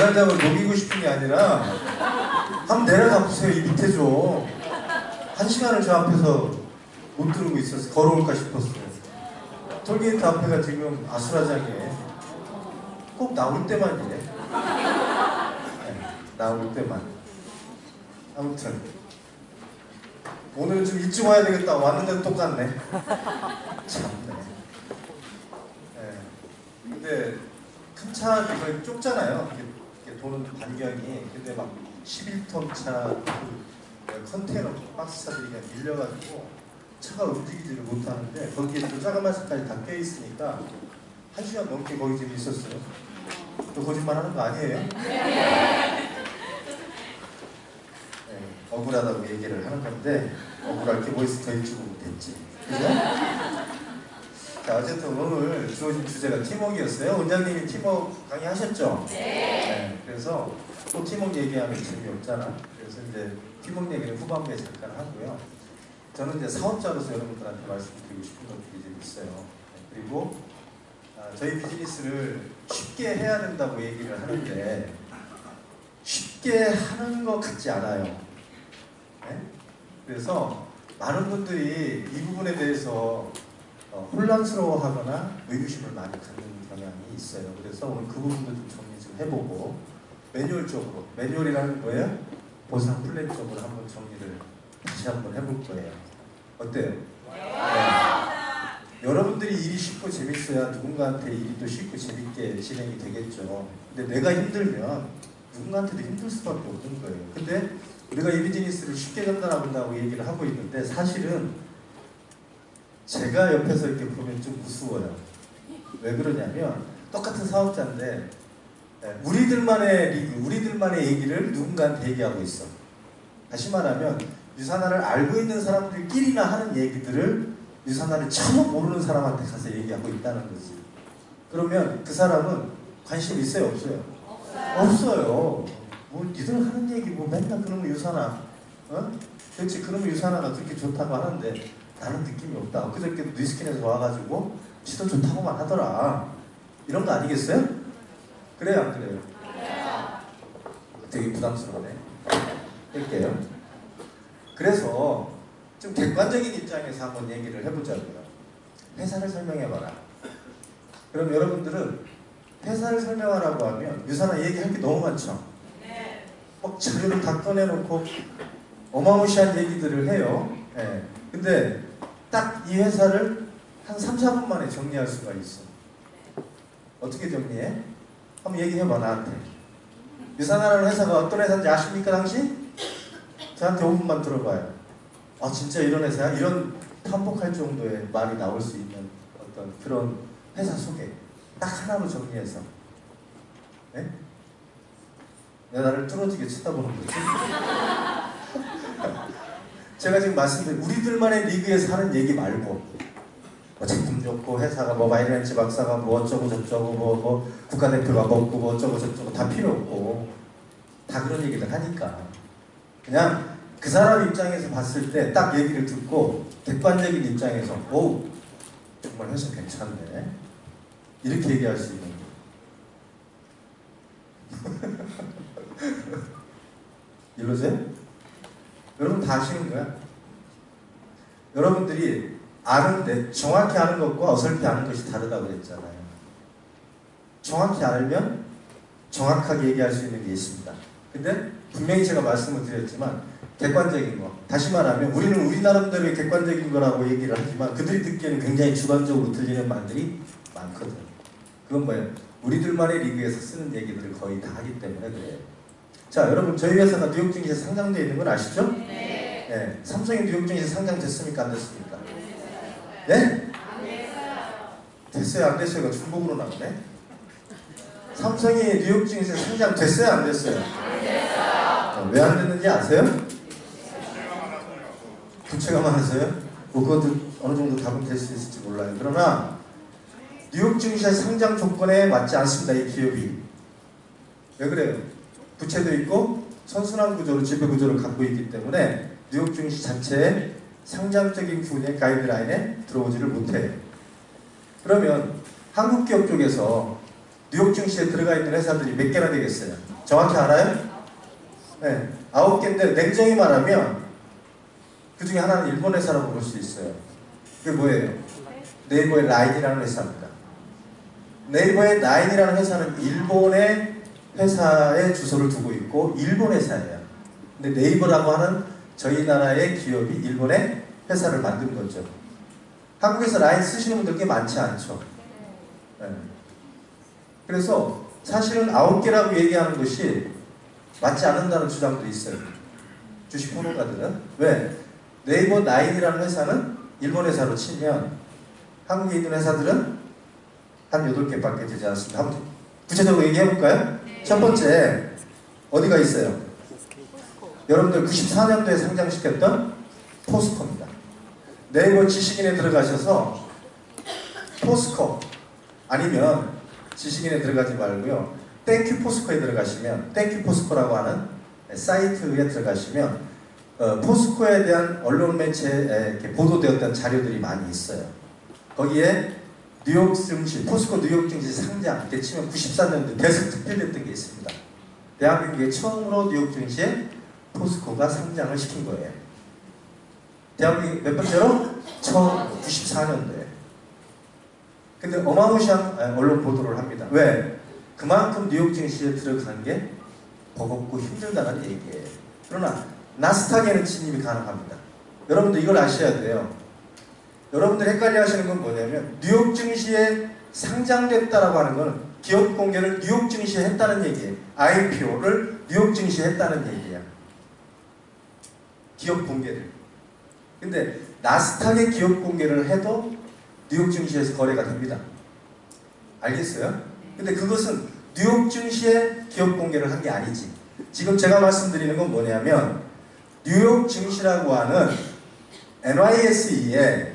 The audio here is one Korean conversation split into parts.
사장을 녹이고 싶은 게 아니라 한번 내려가 보세요. 이 밑에 좀. 1시간을 저 앞에서 못 들고 있어서 걸어올까 싶었어요. 톨게이트 앞에가 지금 아수라장이에요. 꼭 나올 때만 이래. 네, 나올 때만. 아무튼 오늘 좀 일찍 와야 되겠다. 왔는데 똑같네. 참네. 네. 근데 큰 차 이거 좁잖아요. 이렇게 도는 반경이. 근데 막 11톤 차 컨테이너 박스차들이 그냥 밀려가지고 차가 움직이지를 못하는데 거기에 또 자그마스까지 다 껴있으니까 1시간 넘게 거기 지금 있었어요. 또 거짓말 하는 거 아니에요? 네, 억울하다고 얘기를 하는 건데 억울할 게 뭐 있어. 더 일찍 오면 됐지. 그죠? 자, 어쨌든 오늘 주어진 주제가 팀워크였어요. 원장님이 팀워크 강의하셨죠? 네. 그래서 또 팀워크 얘기하면 재미없잖아. 그래서 이제 팀워크 얘기는 후반부에 잠깐 하고요. 저는 이제 사업자로서 여러분들한테 말씀드리고 싶은 것들이 좀 있어요. 그리고 저희 비즈니스를 쉽게 해야 된다고 얘기를 하는데 쉽게 하는 것 같지 않아요. 네? 그래서 많은 분들이 이 부분에 대해서 혼란스러워하거나 의구심을 많이 갖는 경향이 있어요. 그래서 오늘 그 부분도 좀 정리 좀 해보고 매뉴얼적으로, 매뉴얼이라는 거예요? 보상 플랜적으로 한번 정리를 다시 한번 해볼 거예요. 어때요? 네. 여러분들이 일이 쉽고 재밌어야 누군가한테 일이 또 쉽고 재밌게 진행이 되겠죠. 근데 내가 힘들면 누군가한테도 힘들 수밖에 없는 거예요. 근데 우리가 이 비즈니스를 쉽게 전달한다고 얘기를 하고 있는데 사실은 제가 옆에서 이렇게 보면 좀 무서워요. 왜 그러냐면 똑같은 사업자인데 우리들만의 리그, 우리들만의 얘기를 누군가한테 얘기하고 있어. 다시 말하면 유산화를 알고 있는 사람들끼리나 하는 얘기들을 유산화를 전혀 모르는 사람한테 가서 얘기하고 있다는 거지. 그러면 그 사람은 관심 있어요? 없어요? 없어요. 뭐 니들 하는 얘기 뭐 맨날 그러면 유산화 그렇지 그러면 유산화가 그렇게 좋다고 하는데 나는 느낌이 없다. 그저께 뉴스킨에서 와가지고 지도 좋다고만 하더라. 이런 거 아니겠어요? 그래요 안 그래요? 되게 부담스러워네. 할게요. 그래서 좀 객관적인 입장에서 한번 얘기를 해보자고요. 회사를 설명해봐라. 그럼 여러분들은 회사를 설명하라고 하면 유산화 얘기할 게 너무 많죠? 막 자료를 다 꺼내놓고 어마무시한 얘기들을 해요. 네. 근데 딱 이 회사를 한 3, 4분 만에 정리할 수가 있어. 어떻게 정리해? 한번 얘기해봐 나한테. 유산화라는 회사가 어떤 회사인지 아십니까 당신? 저한테 5분만 들어봐요. 아 진짜 이런 회사야? 이런 탐복할 정도의 말이 나올 수 있는 어떤 그런 회사 소개 딱 하나로 정리해서 네? 내가 나를 뚫어지게 쳐다보는 거지. 제가 지금 말씀드린 우리들만의 리그에서 하는 얘기 말고 뭐 제품 좋고 회사가 뭐 마이너치 박사가 뭐 어쩌고 저쩌고 뭐 국가대표가 먹고 뭐 어쩌고 저쩌고 다 필요 없고 다 그런 얘기를 하니까 그냥 그 사람 입장에서 봤을 때 딱 얘기를 듣고 객관적인 입장에서 오 정말 회사 괜찮네 이렇게 얘기할 수 있는 이러세요? 여러분 다 아시는 거야? 여러분들이 아는데 정확히 아는 것과 어설피 아는 것이 다르다고 그랬잖아요. 정확히 알면 정확하게 얘기할 수 있는 게 있습니다. 근데 분명히 제가 말씀을 드렸지만 객관적인 거 다시 말하면 우리는 우리 나름대로의 객관적인 거라고 얘기를 하지만 그들이 듣기에는 굉장히 주관적으로 들리는 말들이 많거든. 그건 뭐예요? 우리들만의 리그에서 쓰는 얘기들을 거의 다 하기 때문에 그래요. 자 여러분 저희 회사가 뉴욕 증시에 상장되어 있는 건 아시죠? 네. 네. 삼성이 뉴욕 증시에 상장됐습니까? 안 됐습니까? 네? 됐어요? 안 됐어요가 중복으로 나오네. 삼성이 뉴욕 증시에 상장됐어요? 안 됐어요? 안 됐어요. 왜 안 됐는지 아세요? 부채가 많아서요? 뭐 그것도 어느 정도 답은 될 수 있을지 몰라요. 그러나 뉴욕 증시의 상장 조건에 맞지 않습니다. 이 기업이. 왜 그래요? 부채도 있고 선순환 구조로 지배 구조를 갖고 있기 때문에 뉴욕 증시 자체의 상장적인 분야의 가이드라인에 들어오지를 못해요. 그러면 한국 기업 쪽에서 뉴욕 증시에 들어가 있는 회사들이 몇 개나 되겠어요? 정확히 알아요? 네, 9개인데 냉정히 말하면 그 중에 하나는 일본 회사라고 볼 수 있어요. 그게 뭐예요? 네이버의 라인이라는 회사입니다. 네이버의 라인이라는 회사는 일본의 회사에 주소를 두고 있고 일본 회사예요. 근데 네이버라고 하는 저희 나라의 기업이 일본의 회사를 만든 거죠. 한국에서 라인 쓰시는 분들 꽤 많지 않죠. 네. 그래서 사실은 9개라고 얘기하는 것이 맞지 않는다는 주장도 있어요. 주식 평론가들은. 왜? 네이버 라인이라는 회사는 일본 회사로 치면 한국에 있는 회사들은 한 8개밖에 되지 않습니다. 한번 구체적으로 얘기해 볼까요? 네. 첫 번째, 어디가 있어요? 여러분들 94년도에 상장시켰던 포스코입니다. 네이버 지식인에 들어가셔서 포스코 아니면 지식인에 들어가지 말고요. 땡큐 포스코에 들어가시면 땡큐 포스코라고 하는 사이트에 들어가시면 포스코에 대한 언론 매체에 이렇게 보도되었던 자료들이 많이 있어요. 거기에 뉴욕 증시, 포스코 뉴욕 증시 상장 이렇게 치면 94년도 대선 특필됐던 게 있습니다. 대한민국에 처음으로 뉴욕 증시에 포스코가 상장을 시킨 거예요. 대한민국 몇 번째로? 처음 94년도에. 근데 어마무시한 언론 보도를 합니다. 왜? 그만큼 뉴욕 증시에 들어간 게 버겁고 힘들다는 얘기예요. 그러나 나스닥에는 진입이 가능합니다. 여러분들 이걸 아셔야 돼요. 여러분들 헷갈려 하시는 건 뭐냐면 뉴욕 증시에 상장됐다라고 하는 건 기업 공개를 뉴욕 증시에 했다는 얘기예요. IPO를 뉴욕 증시에 했다는 얘기예요. 기업 공개를. 근데 나스닥의 기업 공개를 해도 뉴욕 증시에서 거래가 됩니다. 알겠어요? 근데 그것은 뉴욕 증시에 기업 공개를 한 게 아니지. 지금 제가 말씀드리는 건 뭐냐면 뉴욕 증시라고 하는 NYSE에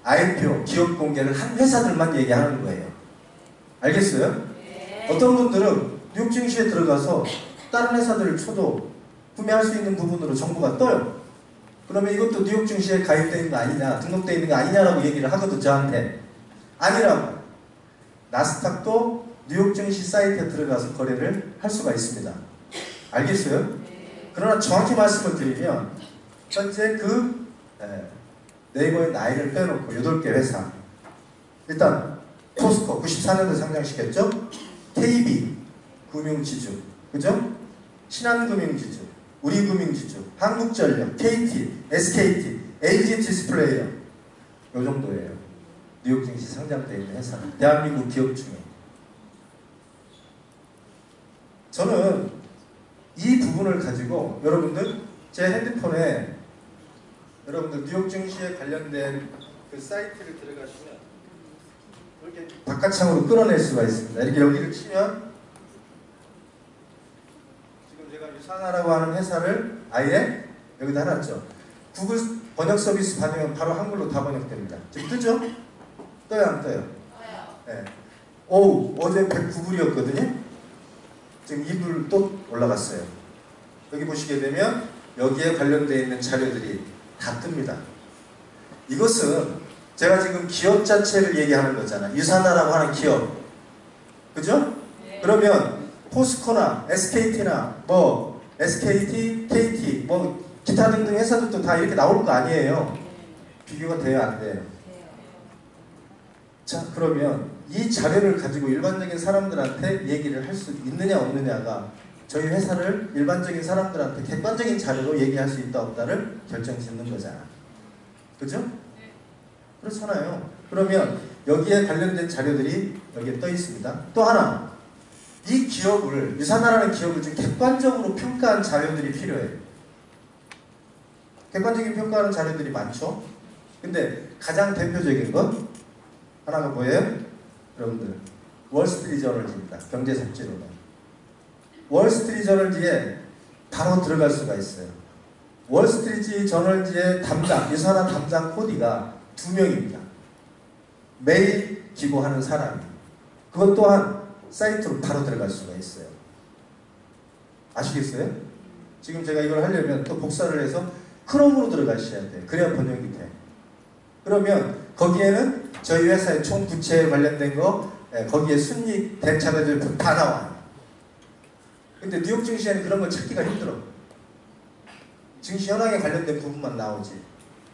IPO 기업 공개를 한 회사들만 얘기하는 거예요. 알겠어요? 네. 어떤 분들은 뉴욕 증시에 들어가서 다른 회사들을 쳐도 구매할 수 있는 부분으로 정보가 떠요. 그러면 이것도 뉴욕 증시에 가입되어 있는 거 아니냐, 등록되어 있는 거 아니냐라고 얘기를 하거든, 저한테. 아니라고. 나스닥도 뉴욕 증시 사이트에 들어가서 거래를 할 수가 있습니다. 알겠어요? 그러나 정확히 말씀을 드리면 현재 그 네이버의 나이를 빼놓고 8개 회사, 일단 포스코 94년도에 상장시켰죠. KB 금융지주, 그죠? 신한금융지주, 우리금융지주, 한국전력, KT, SKT, LG 디스플레이어, 요 정도예요. 뉴욕 증시 상장되어 있는 회사는 대한민국 기업 중에. 저는 이 부분을 가지고 여러분들 제 핸드폰에 여러분들 뉴욕 증시에 관련된 그 사이트를 들어가시면 이렇게 바깥창으로 끌어낼 수가 있습니다. 이렇게 여기를 치면 지금 제가 유산하라고 하는 회사를 아예 여기다 해놨죠. 구글 번역 서비스 받으면 바로 한글로 다 번역됩니다. 지금 뜨죠? 떠요 안 떠요? 네. 오우 어제 109불이었거든요. 지금 2불 또 올라갔어요. 여기 보시게 되면 여기에 관련되어 있는 자료들이 다 뜹니다. 이것은 제가 지금 기업 자체를 얘기하는 거잖아요. 유산하라고 하는 기업. 그죠? 네. 그러면 포스코나 SKT나 뭐 SKT, KT 뭐 기타 등등 회사들도 다 이렇게 나올 거 아니에요. 비교가 돼요, 안 돼요? 자, 그러면 이 자료를 가지고 일반적인 사람들한테 얘기를 할 수 있느냐 없느냐가 저희 회사를 일반적인 사람들한테 객관적인 자료로 얘기할 수 있다 없다를 결정짓는 거잖아. 그죠? 그렇잖아요. 그러면 여기에 관련된 자료들이 여기에 떠 있습니다. 또 하나, 이 기업을, 유산하라는 기업을 좀 객관적으로 평가한 자료들이 필요해요. 객관적인 평가하는 자료들이 많죠? 근데 가장 대표적인 건 하나가 뭐예요? 여러분들, 월스트리트저널지입니다. 경제 잡지로는. 월스트리트저널지에 바로 들어갈 수가 있어요. 월스트리트저널지의 담당, 유산한 담당 코디가 2명입니다. 매일 기고하는 사람이. 그것 또한 사이트로 바로 들어갈 수가 있어요. 아시겠어요? 지금 제가 이걸 하려면 또 복사를 해서 크롬으로 들어가셔야 돼요. 그래야 번역이 돼. 그러면 거기에는 저희 회사의 총 부채에 관련된 거, 거기에 순이익 대차들 다 나와요. 근데 뉴욕 증시에는 그런 걸 찾기가 힘들어. 증시 현황에 관련된 부분만 나오지.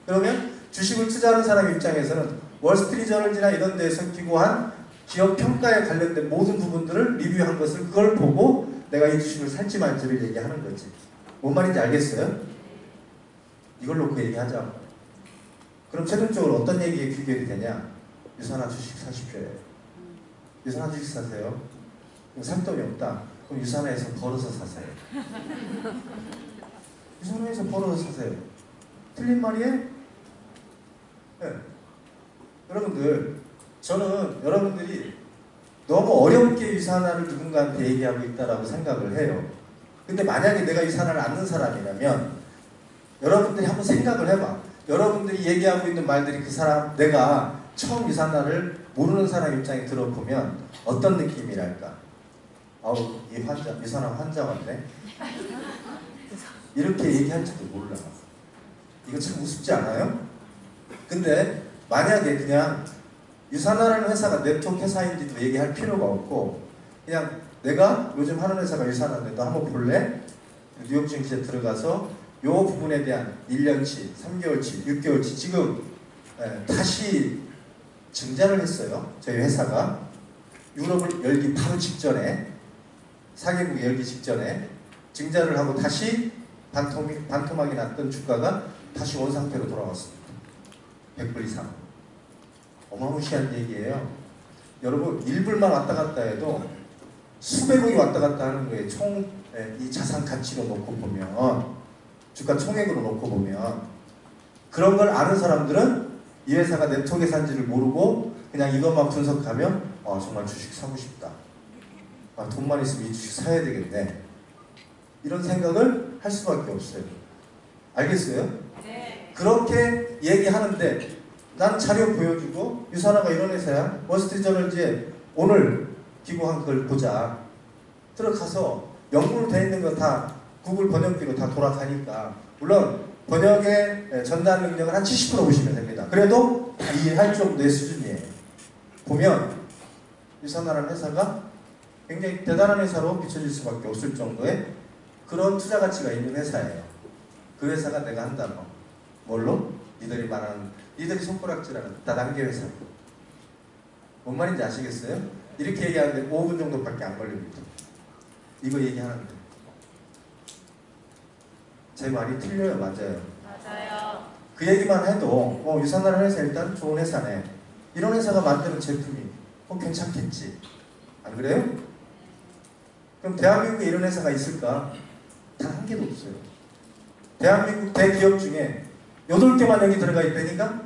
그러면 주식을 투자하는 사람 입장에서는 월스트리트저널이나 이런 데에서 기고한 기업 평가에 관련된 모든 부분들을 리뷰한 것을 그걸 보고 내가 이 주식을 살지 말지를 얘기하는 거지. 뭔 말인지 알겠어요? 이걸 놓고 얘기하자. 그럼 최종적으로 어떤 얘기에 귀결이 되냐? 유산화 주식 사십시오. 유산화 주식 사세요. 그럼 살 돈이 없다. 그럼 유산화에서 벌어서 사세요. 유산화에서 벌어서 사세요. 틀린 말이에요? 네. 여러분들, 저는 여러분들이 너무 어렵게 유산화를 누군가한테 얘기하고 있다라고 생각을 해요. 근데 만약에 내가 유산화를 아는 사람이라면 여러분들이 한번 생각을 해봐. 여러분들이 얘기하고 있는 말들이 그 사람, 내가 처음 유산화를 모르는 사람 입장에 들어보면 어떤 느낌이랄까? 아우, 이 환자, 유산화 환자 같네? 이렇게 얘기할지도 몰라. 이거 참 우습지 않아요? 근데 만약에 그냥 유산화라는 회사가 네트워크 회사인지도 얘기할 필요가 없고 그냥 내가 요즘 하는 회사가 유산화인데 너 한번 볼래? 뉴욕 증시에 들어가서 요 부분에 대한 1년치, 3개월치, 6개월치 지금 다시 증자를 했어요. 저희 회사가 유럽을 열기 바로 직전에 4개국 열기 직전에 증자를 하고 다시 반토막이 났던 주가가 다시 원상태로 돌아왔습니다. 100불 이상. 어마무시한 얘기예요. 여러분 1불만 왔다 갔다 해도 수백억이 왔다 갔다 하는 거예요. 총 이 자산 가치로 놓고 보면 주가 총액으로 놓고 보면 그런 걸 아는 사람들은 이 회사가 네트워크 회사인지를 모르고 그냥 이것만 분석하면 정말 주식 사고 싶다. 돈만 있으면 이 주식 사야 되겠네. 이런 생각을 할 수밖에 없어요. 알겠어요? 네. 그렇게 얘기하는데 난 자료 보여주고 유산화가 이런 회사야. 월스트리트저널지에 오늘 기고한 걸 보자. 들어가서 영문으로 되어 있는 거 다 구글 번역기로 다 돌아가니까 물론 번역의 전달 능력을 한 70% 보시면 됩니다. 그래도 다 이해할 정도의 수준이에요. 보면 유산화라는 회사가 굉장히 대단한 회사로 비춰질 수밖에 없을 정도의 그런 투자 가치가 있는 회사예요. 그 회사가 내가 한다고. 뭘로? 니들이 말하는 니들이 손가락질하는 다단계 회사. 뭔 말인지 아시겠어요? 이렇게 얘기하는데 5분 정도밖에 안 걸립니다. 이거 얘기하는데 제 말이 틀려요? 맞아요? 맞아요. 그 얘기만 해도 유산화라는 회사 일단 좋은 회사네. 이런 회사가 만드는 제품이 괜찮겠지. 안 그래요? 그럼 대한민국에 이런 회사가 있을까? 단 한 개도 없어요. 대한민국 대기업 중에 8개만 여기 들어가 있다니까?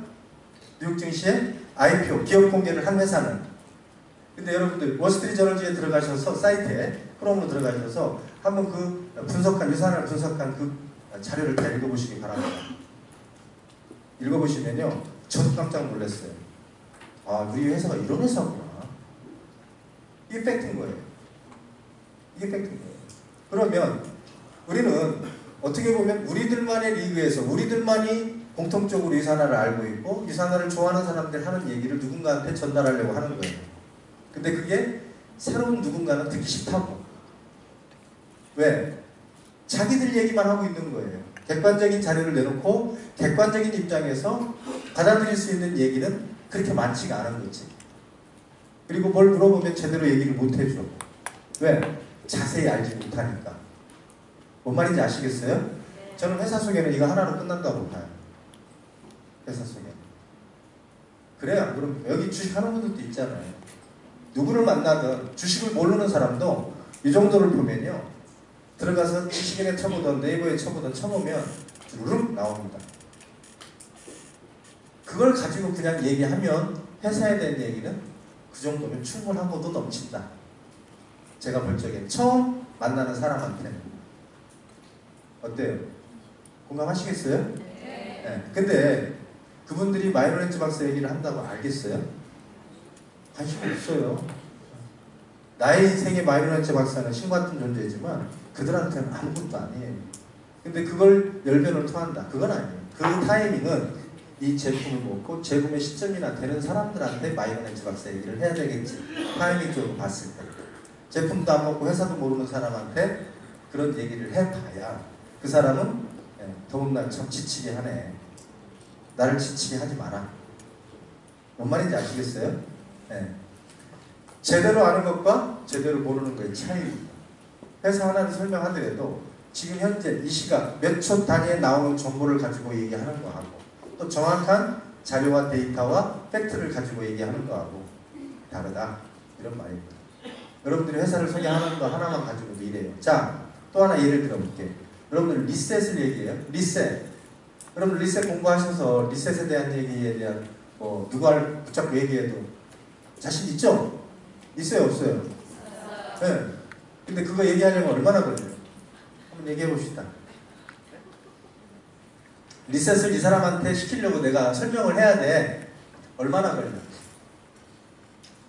뉴욕 증시에 IPO, 기업 공개를 한 회사는. 근데 여러분들 월스트리트저널지에 들어가셔서 사이트에 크롬으로 들어가셔서 한번 그 유산화를 분석한 그 자료를 다 읽어보시기 바랍니다. 읽어보시면요 저도 깜짝 놀랐어요. 우리 회사가 이런 회사구나. 이게 팩트인 거예요. 이게 팩트인 거예요. 그러면 우리는 어떻게 보면 우리들만의 리그에서 우리들만이 공통적으로 유산화를 알고 있고 유산화를 좋아하는 사람들 하는 얘기를 누군가한테 전달하려고 하는 거예요. 근데 그게 새로운 누군가는 듣기 싫다고. 왜? 자기들 얘기만 하고 있는 거예요. 객관적인 자료를 내놓고 객관적인 입장에서 받아들일 수 있는 얘기는 그렇게 많지가 않은 거지. 그리고 뭘 물어보면 제대로 얘기를 못 해줘. 왜? 자세히 알지 못하니까. 뭔 말인지 아시겠어요? 저는 회사 소개는 이거 하나로 끝난다고 봐요. 회사 소개. 그래요. 그럼 여기 주식하는 분들도 있잖아요. 누구를 만나든 주식을 모르는 사람도 이 정도를 보면요. 들어가서 지식인에 쳐보던 네이버에 쳐보던 쳐보면 주르륵 나옵니다. 그걸 가지고 그냥 얘기하면 회사에 대한 얘기는 그 정도면 충분하고도 넘친다. 제가 볼 적에 처음 만나는 사람한테는. 어때요? 공감하시겠어요? 네. 근데 그분들이 마이너렌즈 박사 얘기를 한다고 알겠어요? 관심 없어요. 나의 인생의 마이너렌즈 박사는 신 같은 존재지만 그들한테는 아무것도 아니에요. 근데 그걸 열변을 토한다. 그건 아니에요. 그 타이밍은 이 제품을 먹고 제품의 시점이나 되는 사람들한테 마이너렌즈 박사 얘기를 해야 되겠지. 타이밍적으로 봤을 때. 제품도 안 먹고 회사도 모르는 사람한테 그런 얘기를 해봐야 그 사람은 더군다나 참 지치게 하네. 나를 지치게 하지 마라. 뭔 말인지 아시겠어요? 네. 제대로 아는 것과 제대로 모르는 것의 차이입니다. 회사 하나를 설명하더라도 지금 현재 이 시각 몇 초 단위에 나오는 정보를 가지고 얘기하는 거하고 또 정확한 자료와 데이터와 팩트를 가지고 얘기하는 거하고 다르다. 이런 말입니다. 여러분들이 회사를 소개하는 거 하나만 가지고도 이래요. 자, 또 하나 예를 들어볼게요. 여러분들 리셋을 얘기해요. 리셋. 여러분 리셋 공부하셔서 리셋에 대한 얘기에 대한 누가 붙잡고 얘기해도 자신 있죠? 있어요? 없어요? 네. 근데 그거 얘기하려면 얼마나 걸려요? 한번 얘기해 봅시다. 리셋을 이 사람한테 시키려고 내가 설명을 해야 돼. 얼마나 걸려?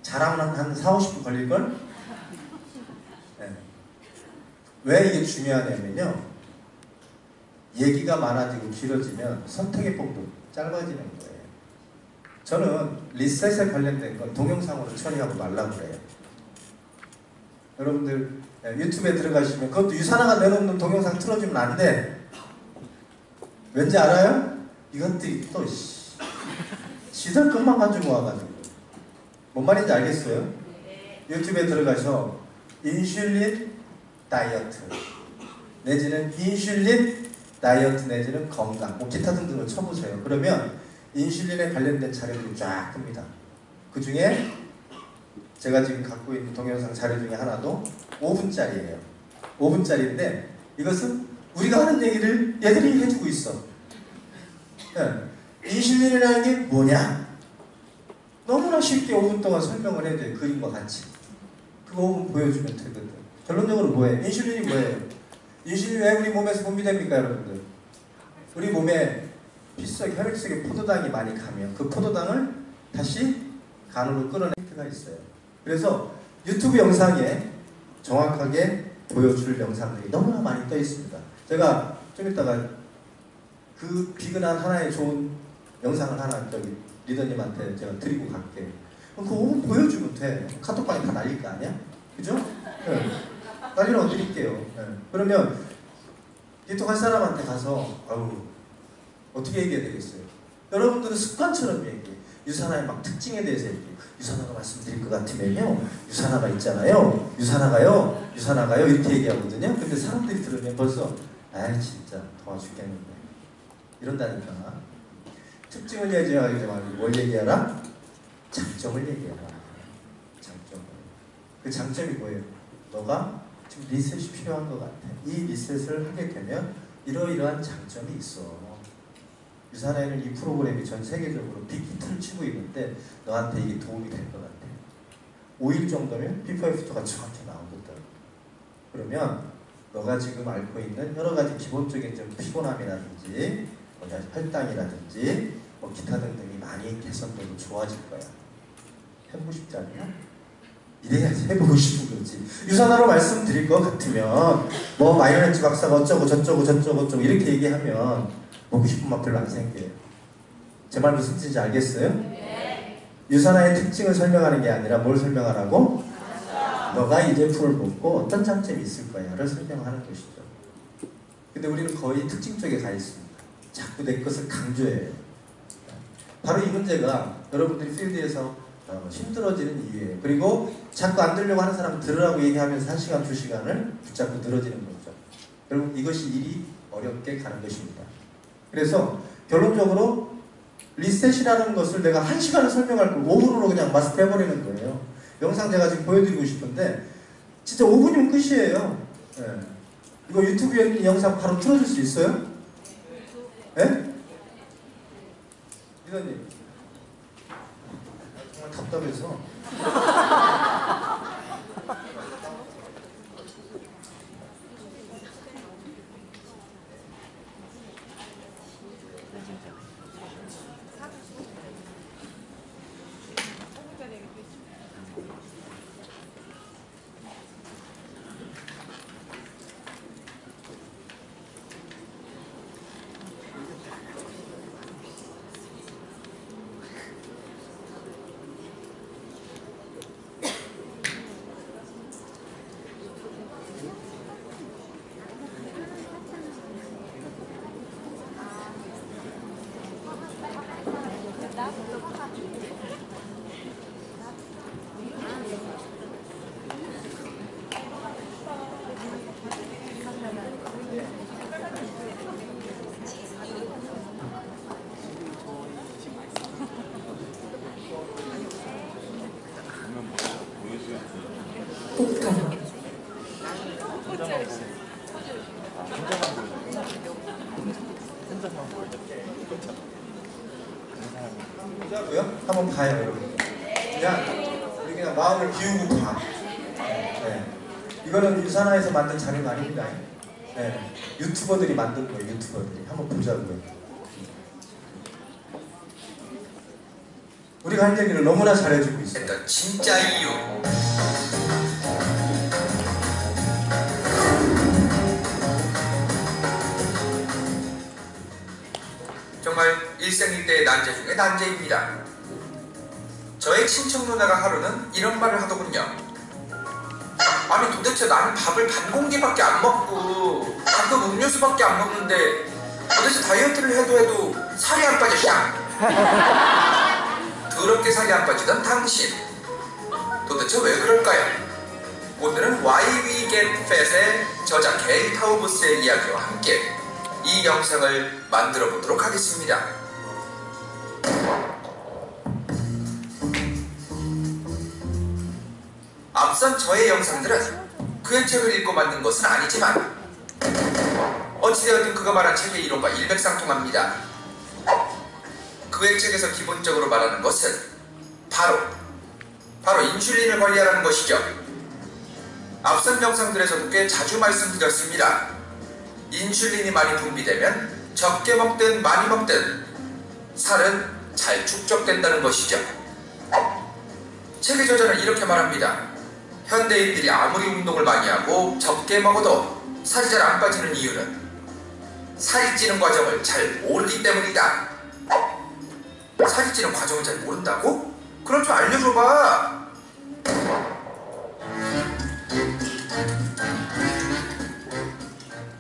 잘하면 한 4, 50분 걸릴걸? 네. 왜 이게 중요하냐면요. 얘기가 많아지고 길어지면 선택의 폭도 짧아지는 거예요. 저는 리셋에 관련된 건 동영상으로 처리하고 말라고 그래요. 여러분들 유튜브에 들어가시면 그것도 유산화가 내놓는 동영상 틀어주면 안 돼. 왠지 알아요? 이것들이 또 시들 것만 가지고 와가지고 뭔 말인지 알겠어요? 유튜브에 들어가서 인슐린 다이어트 내지는 인슐린 다이어트 내지는 건강 뭐 기타 등등을 쳐보세요. 그러면 인슐린에 관련된 자료들이 쫙 뜹니다. 그 중에 제가 지금 갖고 있는 동영상 자료 중에 하나도 5분짜리예요. 5분짜리인데 이것은 우리가 하는 얘기를 얘들이 해주고 있어. 네. 인슐린이라는 게 뭐냐? 너무나 쉽게 5분 동안 설명을 해줘요. 그림과 같이. 그거 5분 보여주면 되거든. 결론적으로 뭐예요? 인슐린이 뭐예요? 인슐린이 왜 우리 몸에서 분비됩니까, 여러분들? 우리 몸에 피속, 혈액 속에 포도당이 많이 가면 그 포도당을 다시 간으로 끌어내는 effect가 있어요. 그래서 유튜브 영상에 정확하게 보여줄 영상들이 너무나 많이 떠 있습니다. 제가 좀 이따가 그 비근한 하나의 좋은 영상을 하나 리더님한테 제가 드리고 갈게요. 그럼 그거 5분 보여주면 돼. 카톡방에 다 날릴 거 아니야? 그죠? 네. 날리러 드릴게요. 네. 그러면 디톡 할 사람한테 가서 어떻게 얘기해야 되겠어요? 여러분들은 습관처럼 얘기해. 유산화의 막 특징에 대해서 얘기해. 유산화가 말씀드릴 것 같으면요. 유산화가 있잖아요. 유산화가요. 이렇게 얘기하거든요. 근데 사람들이 들으면 벌써 아이 진짜 도와주겠는데. 이런다니까. 특징을 얘기하기 전에 뭘 얘기하라? 장점을 얘기하라. 장점을. 그 장점이 뭐예요? 너가 지금 리셋이 필요한 것 같아. 이 리셋을 하게 되면 이러이러한 장점이 있어. 유산화에는 이 프로그램이 전 세계적으로 빅히트를 치고 있는데 너한테 이게 도움이 될 것 같아. 5일 정도면 비포 애프터가 정확히 나오거든. 그러면 너가 지금 앓고 있는 여러 가지 기본적인 좀 피곤함이라든지 혈당이라든지 기타 등등이 많이 개선되고 좋아질 거야. 해보고 싶지 않냐? 이래야 해보고 싶은 거지. 유산화로 말씀드릴 것 같으면 마이너렌즈 박사가 어쩌고 저쩌고 이렇게 얘기하면 먹고 싶은 맛 별로 안 생겨요. 제 말 무슨 뜻인지 알겠어요? 네. 유산화의 특징을 설명하는 게 아니라 뭘 설명하라고? 너가 이 제품을 먹고 어떤 장점이 있을 거야를 설명하는 것이죠. 근데 우리는 거의 특징 쪽에 가 있습니다. 자꾸 내 것을 강조해요. 바로 이 문제가 여러분들이 필드에서 힘들어지는 이유예요. 그리고 자꾸 안 들으려고 하는 사람 들으라고 얘기하면서 1시간, 2시간을 붙잡고 늘어지는 거죠. 결국 이것이 일이 어렵게 가는 것입니다. 그래서 결론적으로 리셋이라는 것을 내가 1시간을 설명할 걸 5분으로 그냥 마스터해버리는 거예요. 영상 제가 지금 보여드리고 싶은데 진짜 5분이면 끝이에요. 네. 이거 유튜브에 있는 영상 바로 틀어줄 수 있어요? 네? 리더님 정말 답답해서 보자고요? 한번 봐요, 여러분. 우리 그냥 마음을 비우고 봐. 네. 이거는 유산화에서 만든 자료가 아닙니다. 네. 유튜버들이 만든 거예요, 유튜버들이. 한번 보자고요. 우리가 할 얘기를 너무나 잘해주고 있어요. 진짜 이유. 정말 일생일대의 난제 중에 난제입니다. 저의 친척 누나가 하루는 이런 말을 하더군요. 아니 도대체 나는 밥을 반 공기밖에 안 먹고 가끔 음료수밖에 안 먹는데 도대체 다이어트를 해도 살이 안 빠져. 더럽게 살이 안 빠지던 당신, 도대체 왜 그럴까요? 오늘은 Why We Get Fat의 저자 게일 타우브스의 이야기와 함께 이 영상을 만들어 보도록 하겠습니다. 앞선 저의 영상들은 그의 책을 읽고 만든 것은 아니지만 어찌되었든 그가 말한 책의 이론과 일맥상통합니다. 그의 책에서 기본적으로 말하는 것은 바로 인슐린을 관리하라는 것이죠. 앞선 영상들에서도 꽤 자주 말씀드렸습니다. 인슐린이 많이 분비되면 적게 먹든 많이 먹든 살은 잘 축적된다는 것이죠. 책의 저자는 이렇게 말합니다. 현대인들이 아무리 운동을 많이 하고 적게 먹어도 살이 잘 안 빠지는 이유는 살이 찌는 과정을 잘 모르기 때문이다. 살이 찌는 과정을 잘 모른다고? 그럼 좀 알려줘봐.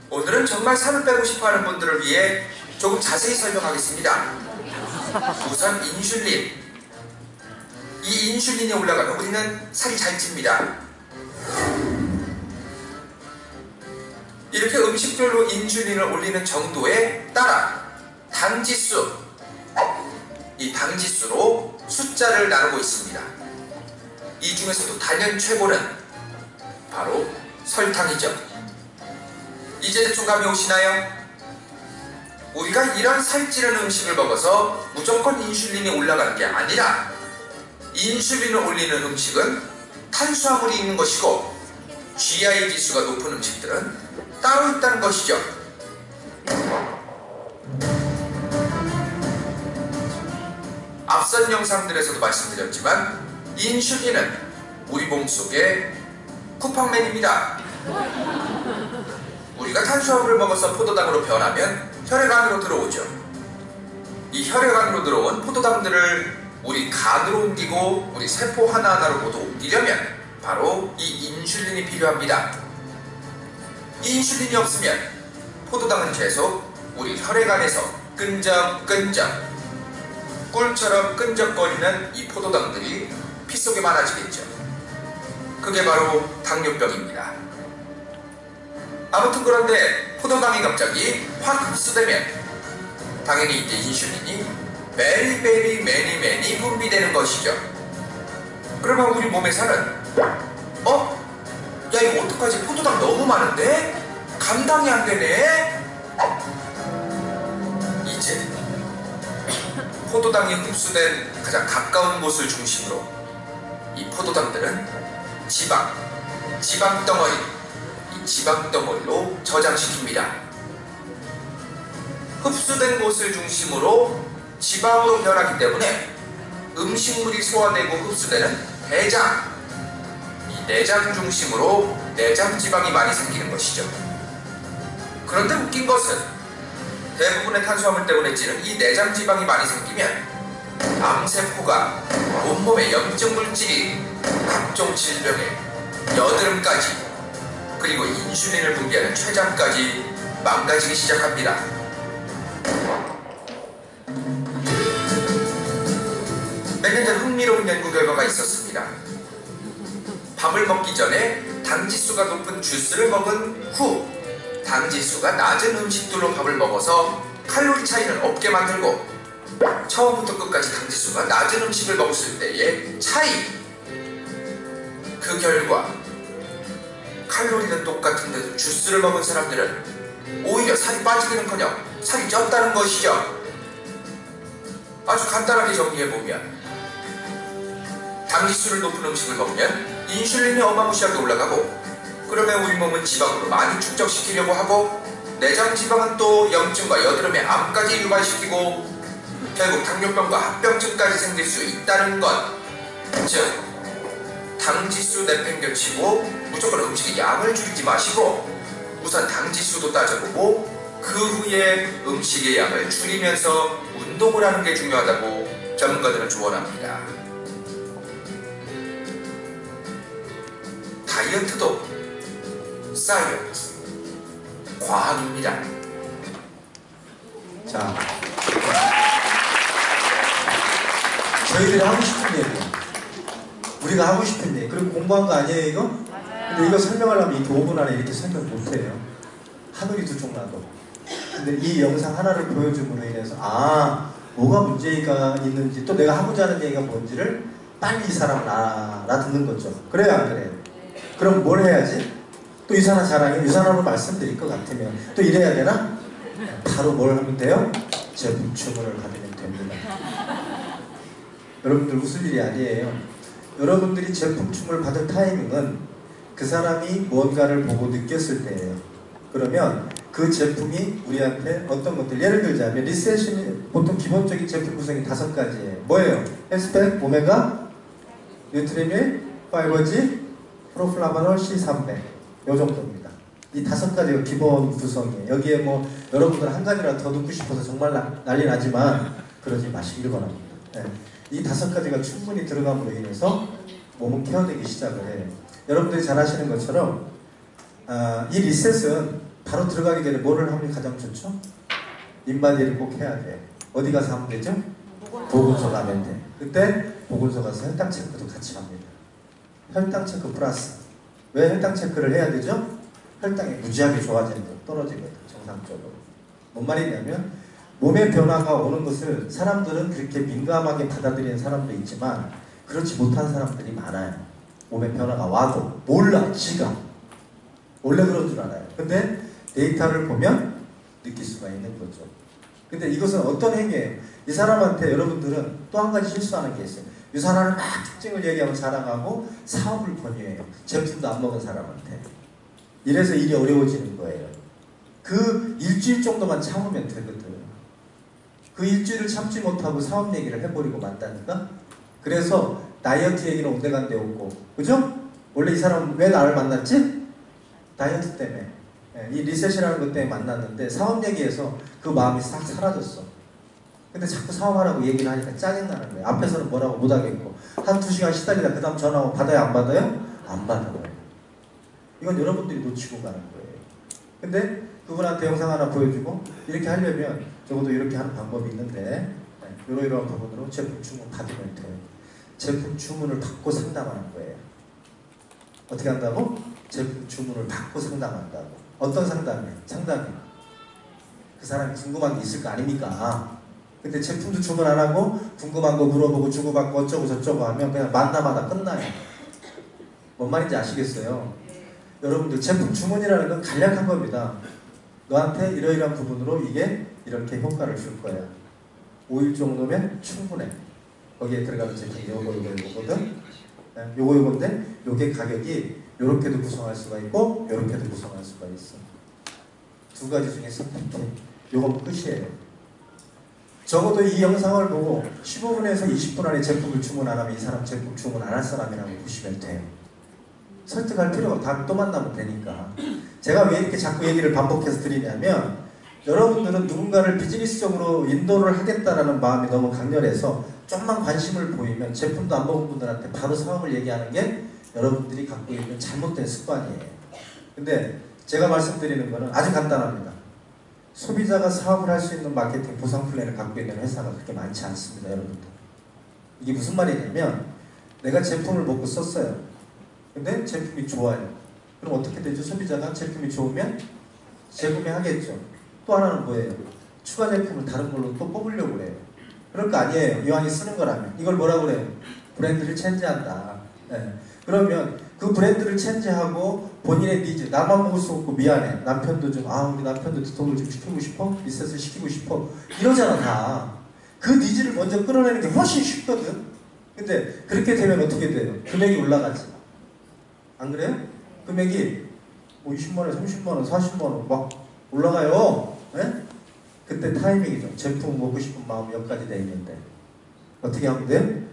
오늘은 정말 살을 빼고 싶어하는 분들을 위해 조금 자세히 설명하겠습니다. 우선 인슐린. 이 인슐린이 올라가면 우리는 살이 잘 찝니다. 이렇게 음식별로 인슐린을 올리는 정도에 따라 당지수, 이 당지수로 숫자를 나누고 있습니다. 이 중에서도 단연 최고는 바로 설탕이죠. 이제 대충 감이 오시나요? 우리가 이런 살찌는 음식을 먹어서 무조건 인슐린이 올라가는 게 아니라 인슐린을 올리는 음식은 탄수화물이 있는 것이고 GI 지수가 높은 음식들은 따로 있다는 것이죠. 앞선 영상들에서도 말씀드렸지만 인슐린은 우리 몸속의 쿠팡맨입니다. 우리가 탄수화물을 먹어서 포도당으로 변하면 혈액 안으로 들어오죠. 이 혈액 안으로 들어온 포도당들을 우리 간으로 옮기고 우리 세포 하나하나로 모두 옮기려면 바로 이 인슐린이 필요합니다. 이 인슐린이 없으면 포도당은 계속 우리 혈액 안에서 끈적끈적 꿀처럼 끈적거리는 이 포도당들이 피 속에 많아지겠죠. 그게 바로 당뇨병입니다. 아무튼 그런데 포도당이 갑자기 확 흡수되면 당연히 이제 인슐린이 매니 분비되는 것이죠. 그러면 우리 몸에서는 야 이거 어떡하지? 포도당 너무 많은데? 감당이 안 되네? 이제 포도당이 흡수된 가장 가까운 곳을 중심으로 이 포도당들은 지방덩어리, 이 지방덩어리로 저장시킵니다. 흡수된 곳을 중심으로 지방으로 변하기 때문에 음식물이 소화되고 흡수되는 대장, 이 내장 중심으로 내장 지방이 많이 생기는 것이죠. 그런데 웃긴 것은 대부분의 탄수화물 때문에 찌는 이 내장 지방이 많이 생기면 암세포가 온몸의 염증 물질이 각종 질병에 여드름까지 그리고 인슐린을 분비하는 췌장까지 망가지기 시작합니다. 몇 년 전 흥미로운 연구 결과가 있었습니다. 밥을 먹기 전에 당지수가 높은 주스를 먹은 후 당지수가 낮은 음식들로 밥을 먹어서 칼로리 차이는 없게 만들고 처음부터 끝까지 당지수가 낮은 음식을 먹었을 때의 차이, 그 결과 칼로리는 똑같은데도 주스를 먹은 사람들은 오히려 살이 빠지기는커녕 살이 쪘다는 것이죠. 아주 간단하게 정리해보면 당지수를 높은 음식을 먹으면 인슐린이 어마무시하게 올라가고, 그러면 우리 몸은 지방으로 많이 축적시키려고 하고, 내장 지방은 또 염증과 여드름의 암까지 유발시키고 결국 당뇨병과 합병증까지 생길 수 있다는 것. 즉, 당지수 내팽겨치고 무조건 음식의 양을 줄이지 마시고 우선 당지수도 따져보고 그 후에 음식의 양을 줄이면서 운동을 하는 게 중요하다고 전문가들은 조언합니다. 다이어트도 사이언스, 과학입니다. 자, 저희들이 하고 싶은 얘기, 우리가 하고 싶은 얘기, 그리고 공부한 거 아니에요 이거? 근데 이거 설명하려면 이렇게 5분 안에 이렇게 설명 못해요. 하늘이 두 쪽 나도. 근데 이 영상 하나를 보여줌으로 인해서 뭐가 문제가 있는지, 또 내가 하고자 하는 얘기가 뭔지를 빨리 이 사람을 알아듣는 거죠. 그래요 안 그래요? 그럼 뭘 해야지? 또 이 사람 자랑해, 이 사람으로 말씀드릴 것 같으면 또 이래야 되나? 바로 뭘 하면 돼요? 제품 주문을 받으면 됩니다. 여러분들 웃을 일이 아니에요. 여러분들이 제품 주문을 받을 타이밍은 그 사람이 뭔가를 보고 느꼈을 때예요. 그러면 그 제품이 우리한테 어떤 것들, 예를 들자면 리셋이 보통 기본적인 제품 구성이 5가지예요. 뭐예요? 헬스팩, 오메가, 뉴트리밀, 파이버지, 프로플라바놀, C300, 요 정도입니다. 이 5가지가 기본 구성이에요. 여기에 뭐 여러분들 한 가지라도 더 듣고 싶어서 정말 난리 나지만 그러지 마시길 바랍니다. 네. 이 5가지가 충분히 들어감으로 인해서 몸은 케어되기 시작을 해요. 여러분들이 잘 아시는 것처럼 이 리셋은 바로 들어가기 전에 뭐를 하면 가장 좋죠? 인바디를 꼭 해야 돼. 어디 가서 하면 되죠? 보건소 가면 돼. 그때 보건소 가서 혈당 체크도 같이 합니다. 혈당 체크 플러스. 왜 혈당 체크를 해야 되죠? 혈당이 무지하게 좋아지는 거, 떨어지거든, 정상적으로. 뭔 말이냐면 몸의 변화가 오는 것을 사람들은 그렇게 민감하게 받아들이는 사람도 있지만 그렇지 못한 사람들이 많아요. 몸의 변화가 와도 몰라, 지가. 원래 그런 줄 알아요. 근데 데이터를 보면 느낄 수가 있는 거죠. 근데 이것은 어떤 행위예요? 이 사람한테 여러분들은 또 한 가지 실수하는 게 있어요. 이 사람은 막 특징을 얘기하고 자랑하고 사업을 권유해요. 제품도 안 먹은 사람한테. 이래서 일이 어려워지는 거예요. 그 일주일 정도만 참으면 되거든. 그 일주일을 참지 못하고 사업 얘기를 해버리고 만다니까? 그래서 다이어트 얘기는 온데간데 없고, 그죠? 원래 이 사람은 왜 나를 만났지? 다이어트 때문에. 이 리셋이라는 것 때문에 만났는데 사업 얘기에서 그 마음이 싹 사라졌어. 근데 자꾸 사업하라고 얘기를 하니까 짜증나는 거예요. 앞에서는 뭐라고 못하겠고, 한 2시간 시달리다 그 다음 전화 오면 받아요? 안 받아요? 안 받아요. 이건 여러분들이 놓치고 가는 거예요. 근데 그분한테 영상 하나 보여주고 이렇게 하려면 적어도 이렇게 하는 방법이 있는데 이러이러한 부분으로 제품 주문 받으면 돼요. 제품 주문을 받고 상담하는 거예요. 어떻게 한다고? 제품 주문을 받고 상담한다고. 어떤 상담이에요? 상담이 그 사람이 궁금한 게 있을 거 아닙니까? 근데 제품도 주문 안 하고 궁금한 거 물어보고 주고받고 어쩌고 저쩌고 하면 그냥 만나마다 끝나요. 뭔 말인지 아시겠어요? 여러분들 제품 주문이라는 건 간략한 겁니다. 너한테 이러이러한 부분으로 이게 이렇게 효과를 줄 거야. 5일 정도면 충분해. 거기에 들어가는 제품이 요거거든. 요건데 요게 가격이 요렇게도 구성할 수가 있고 요렇게도 구성할 수가 있어. 2가지 중에 선택해. 요건 끝이에요. 적어도 이 영상을 보고 15분에서 20분 안에 제품을 주문 안 하면 이 사람 제품 주문 안 할 사람이라고 보시면 돼요. 설득할 필요가 다음에 또 만나면 되니까. 제가 왜 이렇게 자꾸 얘기를 반복해서 드리냐면 여러분들은 누군가를 비즈니스적으로 인도를 하겠다라는 마음이 너무 강렬해서 좀만 관심을 보이면 제품도 안 먹은 분들한테 바로 사업을 얘기하는 게 여러분들이 갖고 있는 잘못된 습관이에요. 근데 제가 말씀드리는 거는 아주 간단합니다. 소비자가 사업을 할 수 있는 마케팅 보상 플랜을 갖고 있는 회사가 그렇게 많지 않습니다, 여러분들. 이게 무슨 말이냐면 내가 제품을 먹고 썼어요. 근데 제품이 좋아요. 그럼 어떻게 되죠? 소비자가 제품이 좋으면 재구매하겠죠. 또 하나는 뭐예요? 추가 제품을 다른 걸로 또 뽑으려고 해요. 그럴 거 아니에요. 이왕이 쓰는 거라면. 이걸 뭐라고 그래요? 브랜드를 체인지한다. 네. 그러면 그 브랜드를 체인지하고 본인의 니즈, 나만 먹을 수 없고 미안해. 남편도 좀, 우리 남편도 디톡을 좀 시키고 싶어? 리셋을 시키고 싶어? 이러잖아, 다. 그 니즈를 먼저 끌어내는 게 훨씬 쉽거든. 근데 그렇게 되면 어떻게 돼요? 금액이 올라가지. 안 그래요? 금액이 뭐 20만원, 30만원, 40만원 막 올라가요. 네? 그때 타이밍이죠. 제품 먹고 싶은 마음 여기까지 돼 있는데 어떻게 하면 돼?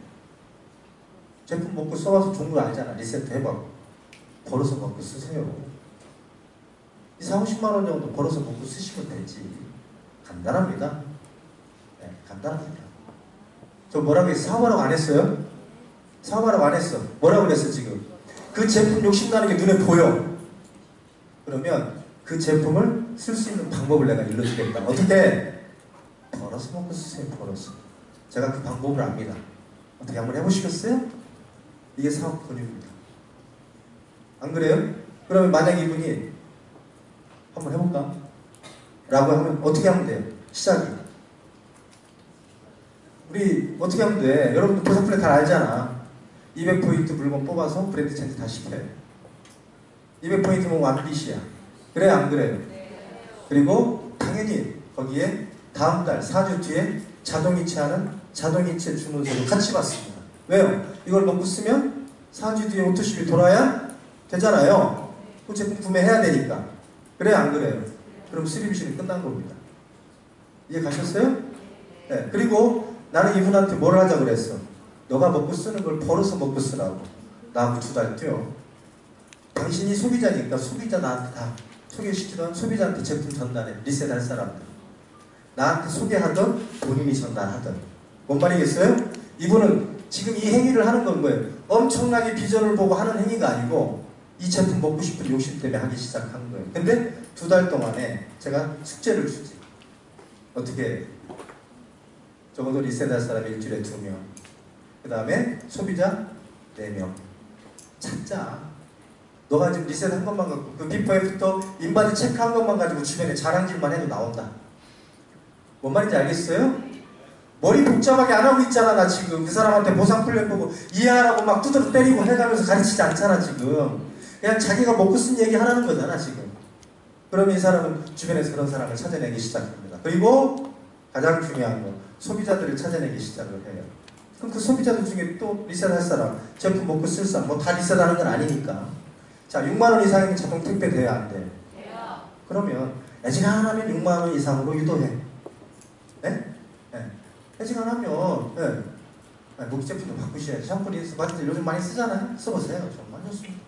제품 먹고 써봐서 좋은 거 알잖아. 리세트 해봐. 벌어서 먹고 쓰세요. 40~50만원 정도 벌어서 먹고 쓰시면 되지. 간단합니다. 네, 간단합니다. 저 뭐라고 했어? 사업하라고 안 했어요? 사업하라고 안 했어. 뭐라고 그랬어 지금? 그 제품 욕심나는 게 눈에 보여. 그러면 그 제품을 쓸 수 있는 방법을 내가 일러주겠다. 어떻게? 벌어서 먹고 쓰세요. 벌어서. 제가 그 방법을 압니다. 어떻게 한번 해보시겠어요? 이게 사업 권유입니다. 안 그래요? 그러면 만약 이분이 한번 해볼까? 라고 하면 어떻게 하면 돼요? 시작이. 우리 어떻게 하면 돼? 여러분들 보상 플랫 다 알잖아. 200포인트 물건 뽑아서 브랜드 체인지 다 시켜요. 200포인트면 완빗이야. 그래 안 그래요? 그리고 당연히 거기에 다음 달 4주 뒤에 자동이체하는 자동이체 주문서도 같이 받습니다. 왜요? 이걸 먹고 쓰면 4주 뒤에 오토십이 돌아야 되잖아요. 그 제품 구매해야 되니까. 그래 안 그래요? 그럼 수리비실이 끝난 겁니다. 이해 가셨어요? 네. 그리고 나는 이분한테 뭘 하자 그랬어? 너가 먹고 쓰는 걸 벌어서 먹고 쓰라고. 나하고 2달 뛰어. 당신이 소비자니까 소비자 나한테 다 소개시키던 소비자한테 제품 전달해. 리셋할 사람들. 나한테 소개하던 본인이 전달하던. 뭔 말이겠어요? 이분은 지금 이 행위를 하는 건 뭐예요? 엄청나게 비전을 보고 하는 행위가 아니고 이 제품 먹고 싶은 욕심 때문에 하기 시작한 거예요. 근데 2달 동안에 제가 숙제를 주지. 어떻게? 적어도 리셋할 사람이 일주일에 2명. 그 다음에 소비자 4명. 찾자. 너가 지금 리셋한 것만 갖고 그 비포 애프터 인바디 체크한 것만 가지고 주변에 자랑질만 해도 나온다. 뭔 말인지 알겠어요? 머리 복잡하게 안 하고 있잖아. 나 지금 그 사람한테 보상 플랜 보고 이해하라고 막 두드러 때리고 해가면서 가르치지 않잖아 지금. 그냥 자기가 먹고 쓴 얘기 하라는 거잖아 지금. 그러면 이 사람은 주변에서 그런 사람을 찾아내기 시작합니다. 그리고 가장 중요한 거 소비자들을 찾아내기 시작을 해요. 그럼 그 소비자들 중에 또 리셋할 사람, 제품 먹고 쓸 사람, 뭐 다 리셋하는 건 아니니까. 자, 6만원 이상이면 자동 택배 돼야 안 돼? 돼요. 그러면 애지간하면 6만원 이상으로 유도해. 네? 네. 애지간하면 네. 무기 제품도 바꾸셔야지. 샴푸리 스바디들 요즘 많이 쓰잖아요. 써보세요. 정말 좋습니다.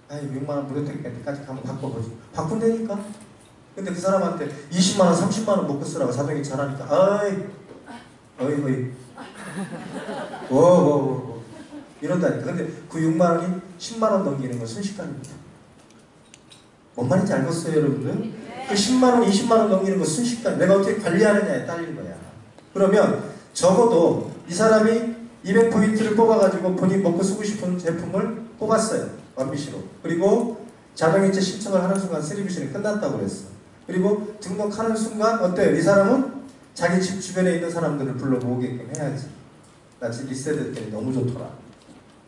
아이 6만원 무료 택배까지 한번 바꿔보지. 바꾼다니까? 근데 그 사람한테 20만원, 30만원 먹고 쓰라고 자동이 잘하니까 어이 오 이런다니까. 근데 그 6만원이 10만원 넘기는 건 순식간입니다. 뭔 말인지 알겠어요 여러분들? 그 10만원, 20만원 넘기는 건 순식간. 내가 어떻게 관리하느냐에 딸린 거야. 그러면 적어도 이 사람이 200포인트를 뽑아가지고 본인 먹고 쓰고 싶은 제품을 뽑았어요. 완비시로. 그리고 자동이체 신청을 하는 순간 세리비션이 끝났다고 그랬어. 그리고 등록하는 순간 어때요? 이 사람은 자기 집 주변에 있는 사람들을 불러 모으게끔 해야지. 나 지금 리셋했더니 너무 좋더라.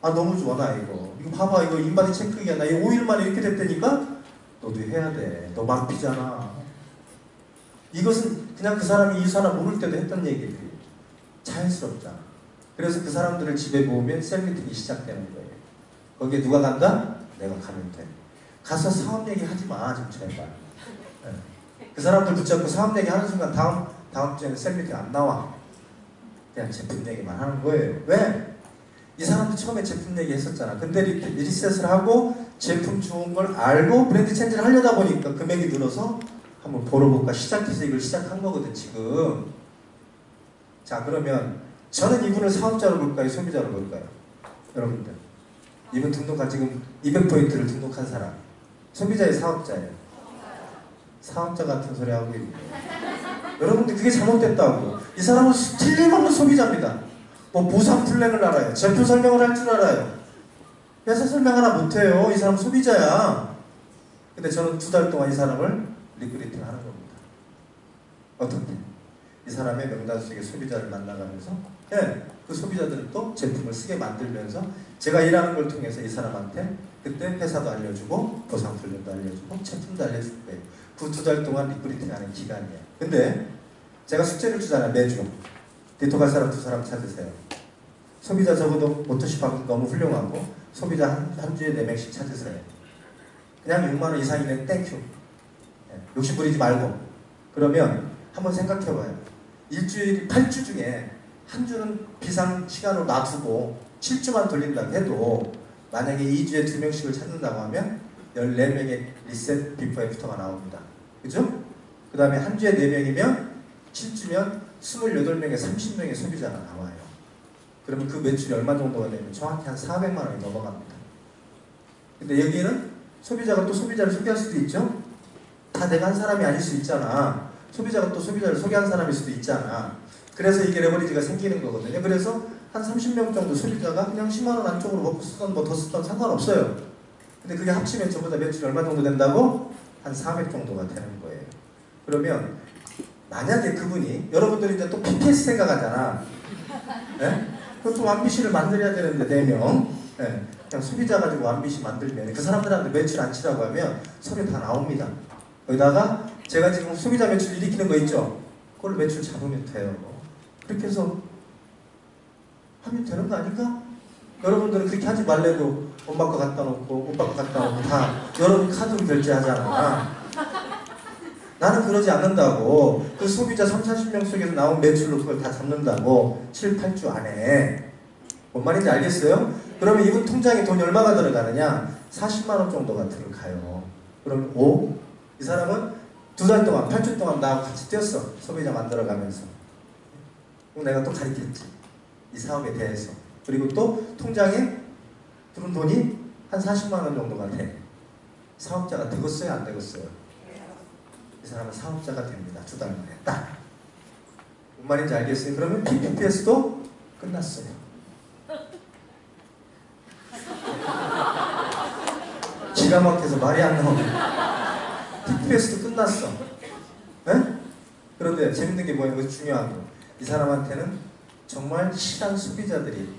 아 너무 좋아 나 이거. 이거 봐봐 이거 인바디 체크기야. 나 이거 5일 만에 이렇게 됐다니까? 너도 해야 돼. 너 망피잖아. 이것은 그냥 그 사람이 이 사람 모를 때도 했던 얘기들이 자연스럽잖아. 그래서 그 사람들을 집에 모으면 셀미팅이 시작되는 거예요. 거기에 누가 간다? 내가 가면 돼. 가서 사업 얘기 하지 마, 좀 제발. 네. 그 사람들 붙잡고 사업 얘기 하는 순간 다음 주에는 셀미팅 안 나와. 그냥 제품 얘기만 하는 거예요. 왜? 이 사람도 처음에 제품 얘기 했었잖아. 근데 리셋을 하고 제품 좋은 걸 알고 브랜드 체인지를 하려다 보니까 금액이 늘어서 한번 벌어볼까 시작해서 이걸 시작한 거거든 지금. 자 그러면 저는 이분을 사업자로 볼까요? 소비자로 볼까요? 여러분들 이분 등록한 지금 200포인트를 등록한 사람 소비자의 사업자예요. 사업자 같은 소리 하고 있는 여러분들 그게 잘못됐다고. 이 사람은 틀림없는 소비자입니다. 뭐 보상 플랜을 알아요. 제품 설명을 할 줄 알아요. 회사 설명 하나 못해요. 이 사람 소비자야. 근데 저는 2달 동안 이 사람을 리크루팅 하는 겁니다. 어떻게? 이 사람의 명단 속의 소비자를 만나가면서 그 소비자들은 또 제품을 쓰게 만들면서 제가 일하는 걸 통해서 이 사람한테 그때 회사도 알려주고 보상 플랜도 알려주고 제품도 알려줄 거예요. 그 2달 동안 리크루팅 하는 기간이에요. 근데 제가 숙제를 주잖아요. 매주. 데이터 갈 사람 두 사람 찾으세요. 소비자 적어도 모터시파도 너무 훌륭하고 소비자 한 주에 4명씩 찾으세요. 그냥 6만 원 이상이면 땡큐. 욕심 부리지 말고. 그러면 한번 생각해봐요. 일주일 8주 중에 한 주는 비상 시간으로 놔두고 7주만 돌린다고 해도 만약에 2주에 2명씩을 찾는다고 하면 14명의 리셋 비포 애프터가 나옵니다. 그죠? 그 다음에 한 주에 4명이면 7주면 28명의 30명의 소비자가 나와요. 그러면 그 매출이 얼마 정도가 되면 정확히 한 400만 원이 넘어갑니다. 근데 여기는 소비자가 또 소비자를 소개할 수도 있죠? 다 내가 한 사람이 아닐 수 있잖아. 소비자가 또 소비자를 소개한 사람일 수도 있잖아. 그래서 이게 레버리지가 생기는 거거든요. 그래서 한 30명 정도 소비자가 그냥 10만 원 안쪽으로 먹고 쓰던 뭐 더 쓰던 상관없어요. 근데 그게 합치면 전부 다 매출이 얼마 정도 된다고? 한 400 정도가 되는 거예요. 그러면 만약에 그분이 여러분들이 이제 또 PPS 생각하잖아. 네? 그것도 완비시를 만들어야 되는데 4명. 네. 그냥 소비자 가지고 완비시 만들면 그 사람들한테 매출 안 치라고 하면 서류 다 나옵니다. 거기다가 제가 지금 소비자 매출 일으키는 거 있죠? 그걸 매출 잡으면 돼요. 그렇게 해서 하면 되는 거 아닌가? 여러분들은 그렇게 하지 말래도 엄마 거 갖다 놓고 오빠 거 갖다 놓고 다 여러분 카드로 결제하잖아. 나는 그러지 않는다고. 그 소비자 30-40명 속에서 나온 매출로 그걸 다 잡는다고. 7-8주 안에. 뭔 말인지 알겠어요? 그러면 이분 통장에 돈이 얼마가 들어가느냐? 40만 원 정도가 들어가요. 그럼 5? 이 사람은 2달 동안, 8주 동안 나하고 같이 뛰었어. 소비자 만들어가면서. 그럼 내가 또 가르쳤지. 이 사업에 대해서. 그리고 또 통장에 들은 돈이 한 40만 원 정도가 돼. 사업자가 되겠어요? 안 되겠어요? 이 사람은 사업자가 됩니다. 2달 만에 딱. 뭔 말인지 알겠어요? 그러면 PPPS도 끝났어요. 기가 막혀서 말이 안 나오네. PPS도 끝났어. 네? 그런데 재밌는 게 뭐예요? 이거 중요한 거. 이 사람한테는 정말 실한 소비자들이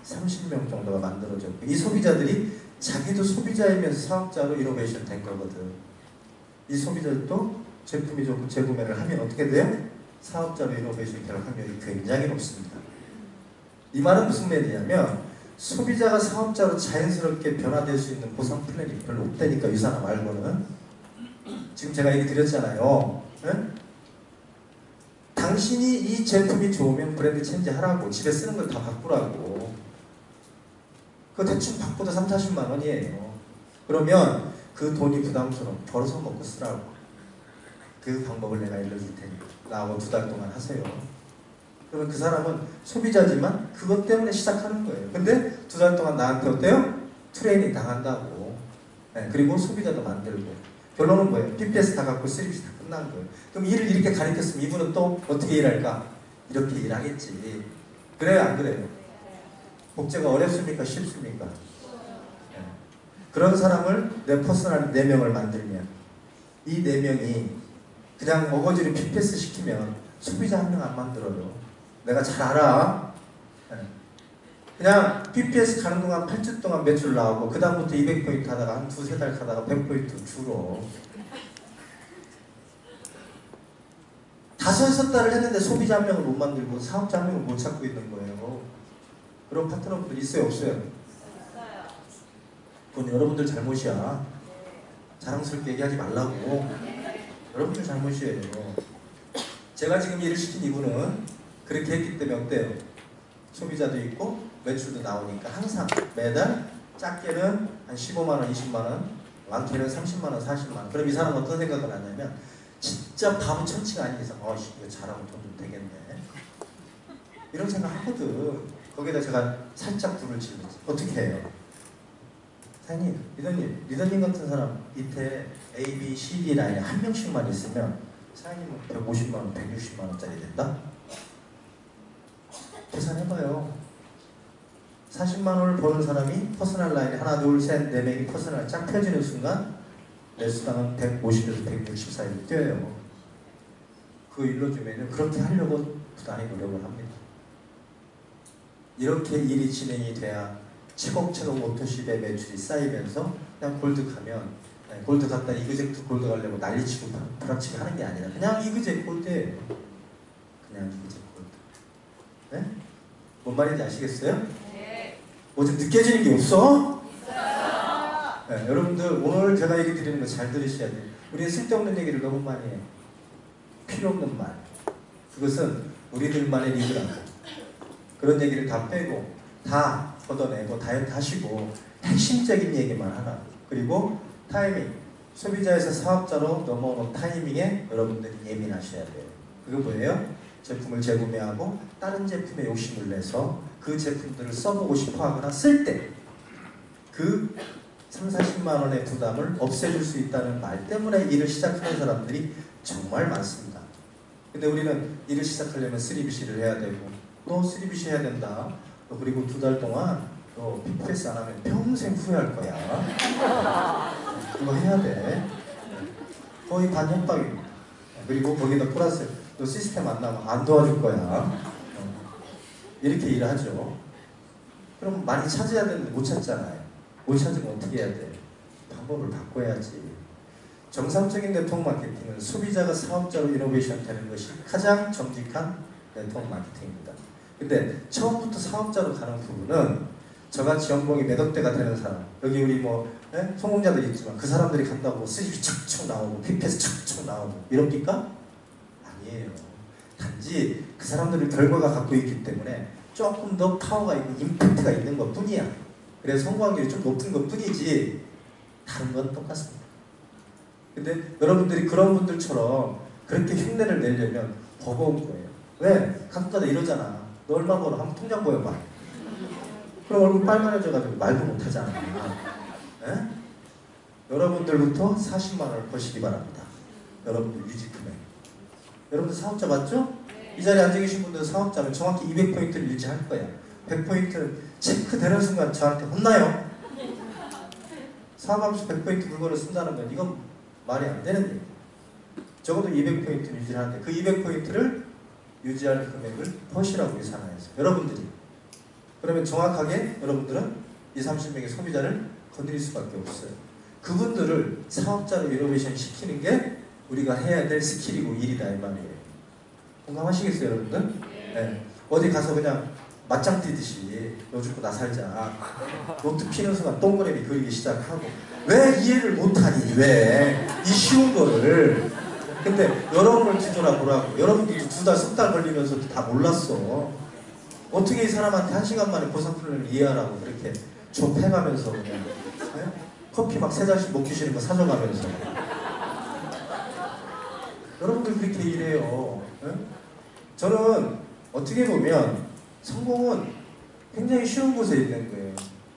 30명 정도가 만들어졌고 이 소비자들이 자기도 소비자이면서 사업자로 이노베이션 된 거거든. 이 소비자들도 제품이 좋고 재구매를 하면 어떻게 돼요? 사업자로 이노베이션 될 확률이 굉장히 높습니다. 이 말은 무슨 말이냐면 소비자가 사업자로 자연스럽게 변화될 수 있는 보상 플랜이 별로 없다니까 이 사람 말고는. 지금 제가 얘기 드렸잖아요. 네? 당신이 이 제품이 좋으면 브랜드 체인지 하라고. 집에 쓰는 걸 다 바꾸라고. 그거 대충 바꾸도 30-40만 원이에요. 그러면 그 돈이 부담스러워. 벌어서 먹고 쓰라고. 그 방법을 내가 알려줄 테니까 나하고 2달 동안 하세요. 그러면 그 사람은 소비자지만 그것 때문에 시작하는 거예요. 근데 2달 동안 나한테 어때요? 트레이닝 당한다고. 네, 그리고 소비자도 만들고. 결론은 뭐예요? PPS 다 갖고 서비스 다 끝난 거예요. 그럼 일을 이렇게 가르쳤으면 이분은 또 어떻게 일할까? 이렇게 일하겠지. 그래요? 안 그래요? 복제가 어렵습니까? 쉽습니까? 네. 그런 사람을 내 퍼스널 4명을 만들면 이 4명이 그냥 어거지로 PPS 시키면 소비자 1명 안 만들어요. 내가 잘 알아. 네. 그냥 PPS 가는 동안 8주 동안 매출 나오고 그 다음부터 200포인트 하다가 한 2-3달 가다가 100포인트 줄어. 5-6달을 했는데 소비자 1명을 못 만들고 사업자 1명을 못 찾고 있는 거예요. 그런 파트너분들 있어요? 없어요? 그건 여러분들 잘못이야. 자랑스럽게 얘기하지 말라고. 여러분들 잘못이에요. 제가 지금 일을 시킨 이분은 그렇게 했기 때문에 어때요? 소비자도 있고 매출도 나오니까 항상 매달 작게는 한 15만원, 20만원, 많게는 30만원, 40만원. 그럼 이 사람은 어떤 생각을 하냐면 진짜 바보 천치가 아닌 이상 이거 잘하고 돈 좀 되겠네. 이런 생각 하거든. 거기다 제가 살짝 불을 지르지. 어떻게 해요? 사장님, 리더님 같은 사람 밑에 A, B, C, D 라인에 한 명씩만 있으면 사장님은 150만원, 160만원짜리 된다? 계산해봐요. 40만원을 버는 사람이 퍼스널 라인에 하나, 둘, 셋, 4명이 퍼스널 쫙 펴지는 순간 내 수당은 150에서 160 사이로 뛰어요. 그 일러주면 그렇게 하려고 부단히 노력을 합니다. 이렇게 일이 진행이 돼야 차곡차곡 모터십의 매출이 쌓이면서 그냥 골드 가면 골드 갔다 이그젝트 골드 가려고 난리치고 불합치고 하는 게 아니라 그냥 이그젝트 골드예요. 그냥 이그젝트 골드. 네? 뭔 말인지 아시겠어요? 네. 뭐 좀 느껴지는 게 없어? 네, 여러분들 오늘 제가 얘기 드리는 거 잘 들으셔야 돼요. 우리는 쓸데없는 얘기를 너무 많이 해요. 필요 없는 말. 그것은 우리들만의 리그라고. 그런 얘기를 다 빼고 다 걷어내고 다이어트 하시고 핵심적인 얘기만 하라. 그리고 타이밍. 소비자에서 사업자로 넘어오는 타이밍에 여러분들이 예민하셔야 돼요. 그거 뭐예요? 제품을 재구매하고 다른 제품에 욕심을 내서 그 제품들을 써보고 싶어 하거나 쓸 때 그 3, 40만 원의 부담을 없애줄 수 있다는 말 때문에 일을 시작하는 사람들이 정말 많습니다. 근데 우리는 일을 시작하려면 3BC를 해야 되고 또 3BC 해야 된다. 또 그리고 2달 동안 또 PPS 안 하면 평생 후회할 거야. 그거 해야 돼. 거의 반협박입니다. 그리고 거기다 플러스 또 시스템 안 나면 안 도와줄 거야. 이렇게 일을 하죠. 그럼 많이 찾아야 되는데 못 찾잖아요. 못 찾으면 어떻게 해야 돼? 방법을 바꿔야지. 정상적인 네트워크 마케팅은 소비자가 사업자로 이노베이션 되는 것이 가장 정직한 네트워크 마케팅입니다. 근데 처음부터 사업자로 가는 부분은 저같이 연봉이 몇 억대가 되는 사람, 여기 우리 뭐 성공자들이 있지만 그 사람들이 간다고 수입이 척척 나오고 PPS 척척 나오고 이럽니까? 아니에요. 단지 그 사람들의 결과가 갖고 있기 때문에 조금 더 파워가 있고 임팩트가 있는 것 뿐이야. 그래서 성공 확률이 좀 높은 것 뿐이지 다른 건 똑같습니다. 근데 여러분들이 그런 분들처럼 그렇게 흉내를 내려면 버거운 거예요. 왜? 가끔가다 이러잖아. 너 얼마 벌어? 한번 통장 보여봐. 그럼 얼굴 빨간해져가지고 말도 못하잖아. 에? 여러분들부터 40만 원을 버시기 바랍니다. 여러분들 유지 금액. 여러분들 사업자 맞죠? 네. 이 자리에 앉아 계신 분들은 사업자면 정확히 200포인트를 유지할 거야. 100포인트 체크되는 순간 저한테 혼나요. 사업하면서 100포인트 물건을 쓴다는 건 이건 말이 안 되는 얘기예요. 적어도 200포인트 유지를 하는데 그 200포인트를 유지할 금액을 버시라고 예산화해서 여러분들이 그러면 정확하게 여러분들은 20, 30명의 소비자를 건드릴 수밖에 없어요. 그분들을 사업자로 이노베이션 시키는 게 우리가 해야 될 스킬이고 일이다 이 말이에요. 공감하시겠어요 여러분들? 네. 어디 가서 그냥 맞짱 뛰듯이 너 죽고 나 살자. 노트 피는 순간 동그라미 그리기 시작하고 왜 이해를 못하니 왜? 이 쉬운 거를. 근데 여러분을 뒤돌아보라고. 여러분들도 2달, 3달 걸리면서도 다 몰랐어. 어떻게 이 사람한테 1시간 만에 보상플랜을 이해하라고 그렇게 좁혀가면서 그냥 네? 커피 막 3잔씩 못 드시는 거 사줘가면서 여러분들 그렇게 일해요. 네? 저는 어떻게 보면 성공은 굉장히 쉬운 곳에 있는 거예요.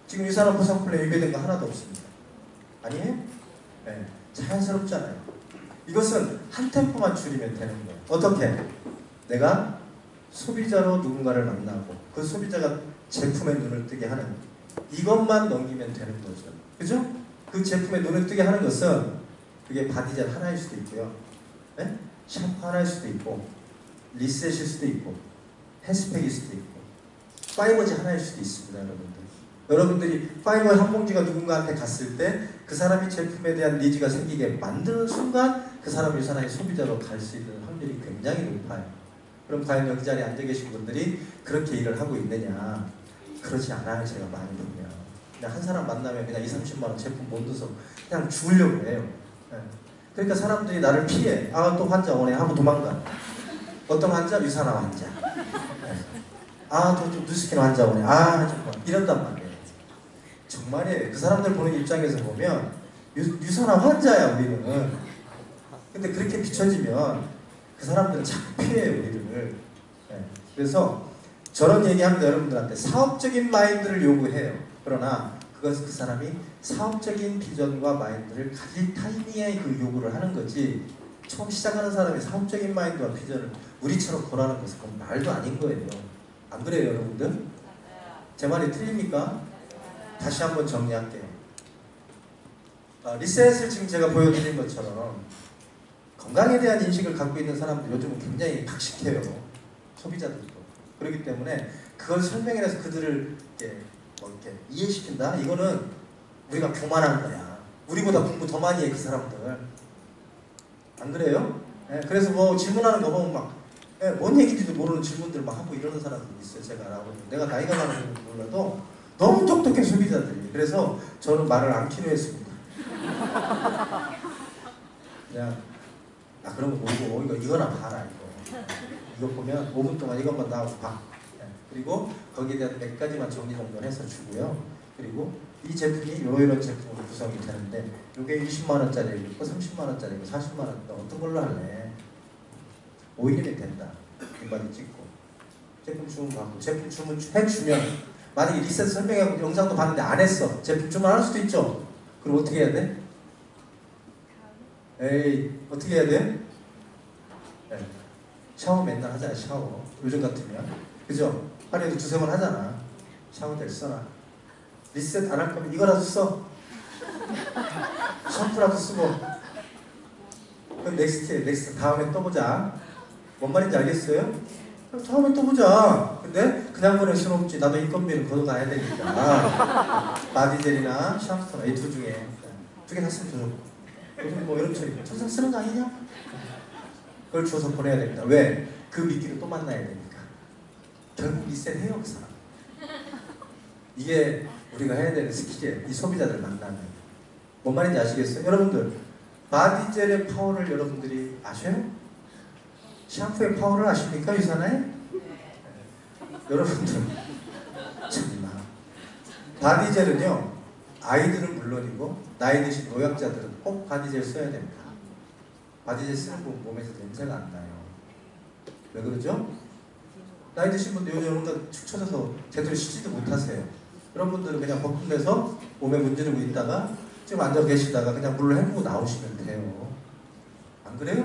지금 이 사람 보상플랜 위배된 거 하나도 없습니다. 아니에요? 네. 자연스럽잖아요. 이것은 한 템포만 줄이면 되는 거예요. 어떻게? 내가 소비자로 누군가를 만나고 그 소비자가 제품에 눈을 뜨게 하는 이것만 넘기면 되는 거죠. 그죠? 그 제품에 눈을 뜨게 하는 것은 그게 바디젤 하나일 수도 있고요. 네? 샴푸 하나일 수도 있고 리셋일 수도 있고 헤스팩일 수도 있고 파이버지 하나일 수도 있습니다. 여러분들이 파이버 한 봉지가 누군가한테 갔을 때 그 사람이 제품에 대한 니즈가 생기게 만드는 순간 그 사람이 유산하게 소비자로 갈 수 있는 확률이 굉장히 높아요. 그럼 과연 여기 자리에 앉아 계신 분들이 그렇게 일을 하고 있느냐? 그러지 않아요. 제가 많이 보면 그냥 한 사람 만나면 그냥 20, 30만 원 제품 못 넣어서 그냥 주려고 해요. 네. 그러니까 사람들이 나를 피해. 아, 또 환자 오네 하고 도망가. 어떤 환자? 유산화 환자. 네. 아, 또 뉴스킨 환자 오네. 아, 정말 이런단 말이에요. 정말이에요. 그 사람들 보는 입장에서 보면 유산화 환자야 우리는. 근데 그렇게 비춰지면 그 사람들은 자꾸 피해요 우리를. 네. 그래서 저런 얘기합니다. 여러분들한테 사업적인 마인드를 요구해요. 그러나 그것은 그 사람이 사업적인 비전과 마인드를 가질 타이밍에 그 요구를 하는 거지 처음 시작하는 사람이 사업적인 마인드와 비전을 우리처럼 고라는 것은 그건 말도 아닌 거예요. 안 그래요 여러분들? 제 말이 틀립니까? 다시 한번 정리할게요. 리셋을 지금 제가 보여드린 것처럼 건강에 대한 인식을 갖고 있는 사람들 요즘은 굉장히 박식해요. 소비자들도. 그렇기 때문에 그걸 설명해서 그들을 이렇게 이해시킨다? 이거는 우리가 교만한 거야. 우리보다 공부 더 많이 해 그 사람들. 안 그래요? 네, 그래서 뭐 질문하는 거 보면 막 예, 뭔 얘기인지도 모르는 질문들 막 하고 이러는 사람들이 있어요. 제가 알아보면. 내가 나이가 많은 건 몰라도 너무 똑똑해 소비자들이. 그래서 저는 말을 안 키로 했습니다. 그냥 그런 거 모르고 이거나 봐라 이거 보면 5분 동안 이것만 나오고 봐. 예, 그리고 거기에 대한 몇 가지만 정리정돈해서 주고요. 그리고 이 제품이 이런 제품으로 구성이 되는데 이게 20만원짜리 있고 30만원짜리 있고 40만원 어떤 걸로 할래? 5일이면 된다. 뒷바디 찍고 제품 주문 받고 제품 주문 해주면 만약에 리셋 설명하고 영상도 봤는데 안 했어. 제품 주문 안 할 수도 있죠. 그럼 어떻게 해야 돼? 에이 어떻게 해야 돼? 네. 샤워 맨날 하잖아. 샤워 요즘 같으면 그죠? 하루에도 2-3번 하잖아. 샤워될 써라. 리셋 안 할 거면 이거라도 써. 샴푸라도 쓰고. 그럼 넥스트 다음에 또 보자. 뭔 말인지 알겠어요? 그럼 다음에 또 보자. 근데 그냥 보낼 수는 없지. 나도 인건비를 걷어가야 되니까. 바디젤이나 샴푸나 이 두 중에 2개 다 쓰면 좋고. 요즘 뭐 여름철이고 천상 쓰는 거 아니냐? 그걸 줘서 보내야 됩니다. 왜? 그 미끼를 또 만나야 되니까. 결국 리셋해요 그 사람. 이게 우리가 해야 되는 스킬이에요. 이 소비자들 만나면. 뭔 말인지 아시겠어요? 여러분들 바디젤의 파워를 여러분들이 아셔요? 샴푸의 파워를 아십니까? 유산에? 네. 여러분들 참나 바디젤은요 아이들은 물론이고 나이 드신 노약자들은 꼭 바디젤 써야 됩니다. 바디젤 쓰는 분 몸에서 냄새가 안 나요. 왜 그러죠? 나이 드신 분들 요즘 축 처져서 제대로 씻지도 못하세요. 그런 분들은 그냥 거품내서 몸에 문지르고 있다가 지금 앉아 계시다가 그냥 물로 헹구고 나오시면 돼요. 안 그래요?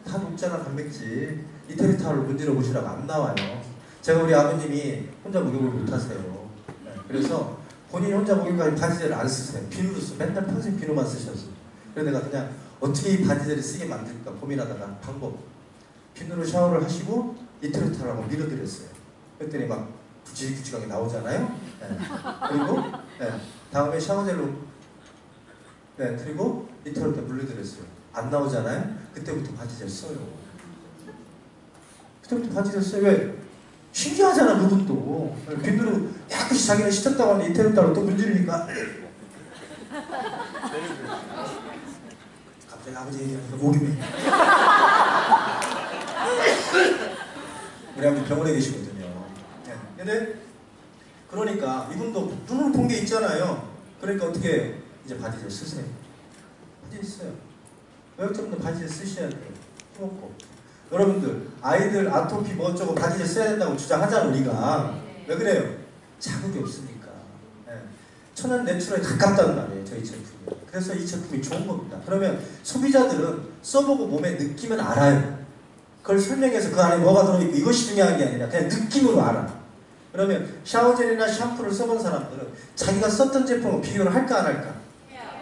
다 녹잖아 단백질. 이태리 타월로 문지러 보시라고 안 나와요. 제가 우리 아버님이 혼자 목욕을 못하세요. 네, 그래서 본인이 혼자 목욕하니 바디젤을 안 쓰세요. 비누로 써. 맨날 평생 비누만 쓰셔서. 그래서 내가 그냥 어떻게 이 바디젤을 쓰게 만들까 고민하다가 방법. 비누로 샤워를 하시고 이태리 타월하고 밀어드렸어요. 그랬더니 막 구지구지하게 나오잖아요. 네. 그리고 네, 다음에 샤워젤로 그리고 이태리 때 물려드렸어요. 안 나오잖아요. 그때부터 바디젤 써요. 그때부터 바디젤 써요. 왜? 신기하잖아 그분도. 비누로 깨끗이 자기는 씻었다고 하는데 이태리 따로 또 문지르니까 갑자기 아버지 얘기하니까 목이 우리 아버지 병원에 계시거든요. 네. 근데 그러니까 이분도 눈으로 본 게 있잖아요. 그러니까 어떻게 해요? 이제 바디젤 쓰세요. 바디젤 써요. 여러분들 바디젤 쓰셔야 돼요. 힘없고. 여러분들 아이들 아토피 뭐 어쩌고 바디젤 써야 된다고 주장하잖아 우리가. 왜 그래요? 자극이 없으니까. 네. 천연 내추럴에 가깝다는 말이에요 저희 제품이. 그래서 이 제품이 좋은 겁니다. 그러면 소비자들은 써보고 몸에 느끼면 알아요. 그걸 설명해서 그 안에 뭐가 들어있고 이것이 중요한 게 아니라 그냥 느낌으로 알아. 그러면 샤워젤이나 샴푸를 써본 사람들은 자기가 썼던 제품과 비교를 할까 안 할까?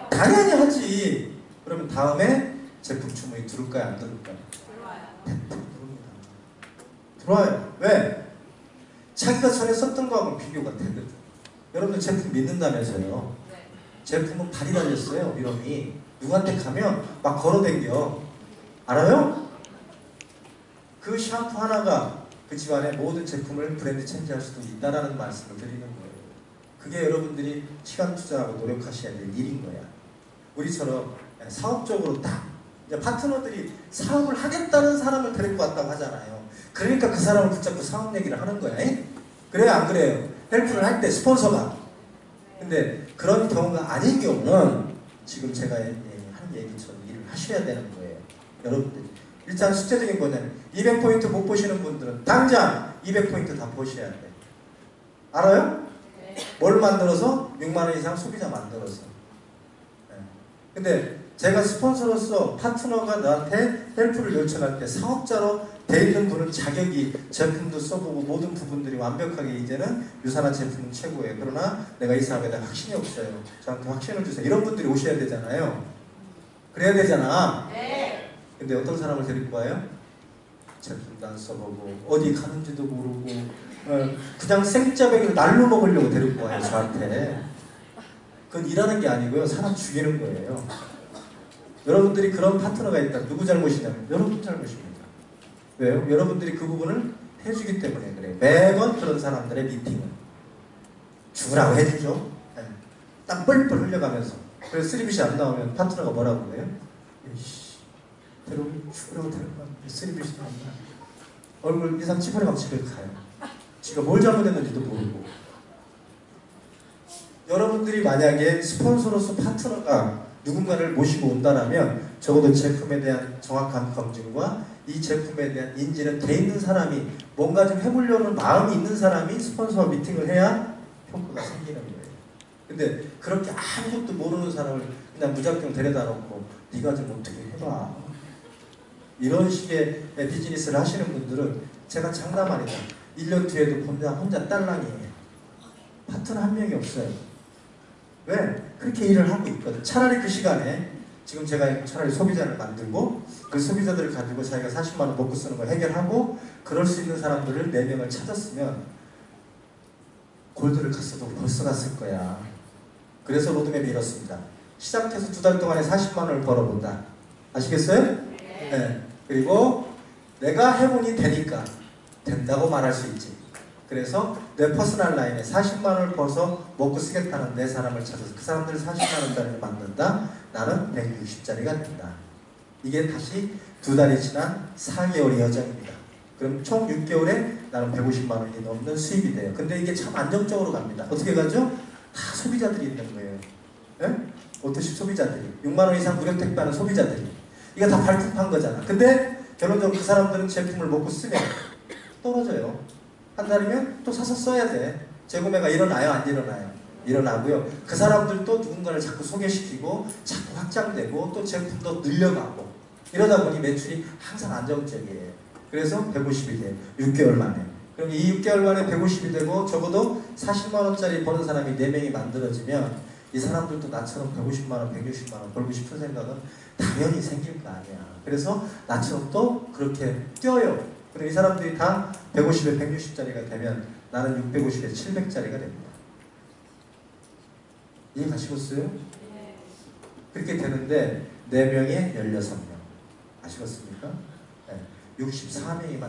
당연히 하지. 그러면 다음에 제품 주문이 들어올까요 안 들어올까요? 들어와요. 왜? 자기가 전에 썼던 거하고 비교가 되거든. 여러분들 제품 믿는다면서요. 제품은 발이 달렸어요. 이름이 누구한테 가면 막 걸어댕겨. 알아요? 그 샴푸 하나가 그 집안의 모든 제품을 브랜드 체인지할 수도 있다라는 말씀을 드리는 거예요. 그게 여러분들이 시간 투자하고 노력하셔야 될 일인 거야. 우리처럼 사업적으로 딱 이제 파트너들이 사업을 하겠다는 사람을 데리고 왔다고 하잖아요. 그러니까 그 사람을 붙잡고 사업 얘기를 하는 거야. 그래요 안 그래요? 헬프를 할 때 스폰서가. 근데 그런 경우가 아닌 경우는 지금 제가 한 얘기처럼 일을 하셔야 되는 거예요. 여러분들이. 일단 숙제적인 거냐면 200포인트 못 보시는 분들은 당장 200포인트 다 보셔야 돼. 알아요? 네. 뭘 만들어서? 6만원 이상 소비자 만들어서. 네. 근데 제가 스폰서로서 파트너가 나한테 헬프를 요청할 때 사업자로 돼 있는 분은 자격이 제품도 써보고 모든 부분들이 완벽하게 이제는 유산한 제품은 최고예요. 그러나 내가 이 사업에 대한 확신이 없어요. 저한테 확신을 주세요. 이런 분들이 오셔야 되잖아요. 그래야 되잖아. 네. 근데 어떤 사람을 데리고 와요? 제품도 안 써보고 어디 가는지도 모르고 그냥 생짜배기를 날로 먹으려고 데리고 와요 저한테. 그건 일하는 게 아니고요. 사람 죽이는 거예요. 여러분들이 그런 파트너가 있다. 누구 잘못이냐면 여러분 잘못입니다. 왜요? 여러분들이 그 부분을 해주기 때문에 그래요. 매번 그런 사람들의 미팅은 죽으라고 해주죠. 네. 땀 뻘뻘 흘려가면서. 그래서 쓰리빗이 안 나오면 파트너가 뭐라고 그래요? 이씨, 죽으라고 데려가. 쓰리빗이 나온다. 얼굴 이상 찌푸려가면 집에 가요. 지가 뭘 잘못했는지도 모르고. 여러분들이 만약에 스폰서로서 파트너가 누군가를 모시고 온다라면 적어도 제품에 대한 정확한 검증과 이 제품에 대한 인지는 돼 있는 사람이, 뭔가 좀 해보려는 마음이 있는 사람이 스폰서 미팅을 해야 효과가 생기는 거예요. 근데 그렇게 아무것도 모르는 사람을 그냥 무작정 데려다 놓고 네가 좀 어떻게 해봐, 이런 식의 비즈니스를 하시는 분들은 제가 장담 아니다, 1년 뒤에도 혼자 딸랑이에요. 파트너 한 명이 없어요. 왜? 그렇게 일을 하고 있거든. 차라리 그 시간에 지금 제가 차라리 소비자를 만들고 그 소비자들을 가지고 자기가 40만 원 먹고 쓰는 걸 해결하고 그럴 수 있는 사람들을 4명을 찾았으면 골드를 갔어도 벌써 갔을 거야. 그래서 로드맵이 이렇습니다. 시작해서 2달 동안에 40만 원을 벌어본다. 아시겠어요? 네. 그리고 내가 해보니 되니까 된다고 말할 수 있지. 그래서 내 퍼스널 라인에 40만 원을 벌어서 먹고 쓰겠다는 내 사람을 찾아서 그 사람들을 40만 원짜리를 만든다. 나는 160짜리가 된다. 이게 다시 2달이 지난 4개월의 여정입니다. 그럼 총 6개월에 나는 150만 원이 넘는 수입이 돼요. 근데 이게 참 안정적으로 갑니다. 어떻게 가죠? 다 소비자들이 있는 거예요. 네? 오토시 소비자들이. 6만 원 이상 무료 택배하는 소비자들이. 이거 다 발품한 거잖아. 근데 결론적으로 그 사람들은 제품을 먹고 쓰면 떨어져요. 한 달이면 또 사서 써야 돼. 재구매가 일어나요? 안 일어나요? 일어나고요. 그 사람들도 누군가를 자꾸 소개시키고 자꾸 확장되고 또 제품도 늘려가고 이러다 보니 매출이 항상 안정적이에요. 그래서 150이 돼요. 6개월 만에. 그럼 이 6개월 만에 150이 되고 적어도 40만 원짜리 버는 사람이 4명이 만들어지면 이 사람들도 나처럼 150만 원, 160만 원 벌고 싶은 생각은 당연히 생길 거 아니야. 그래서 나처럼 또 그렇게 뛰어요. 그럼 이 사람들이 다 150에 160짜리가 되면 나는 650에 700짜리가 됩니다. 이해 가시겠어요? 그렇게 되는데 4명에 16명. 아시겠습니까? 네. 64명이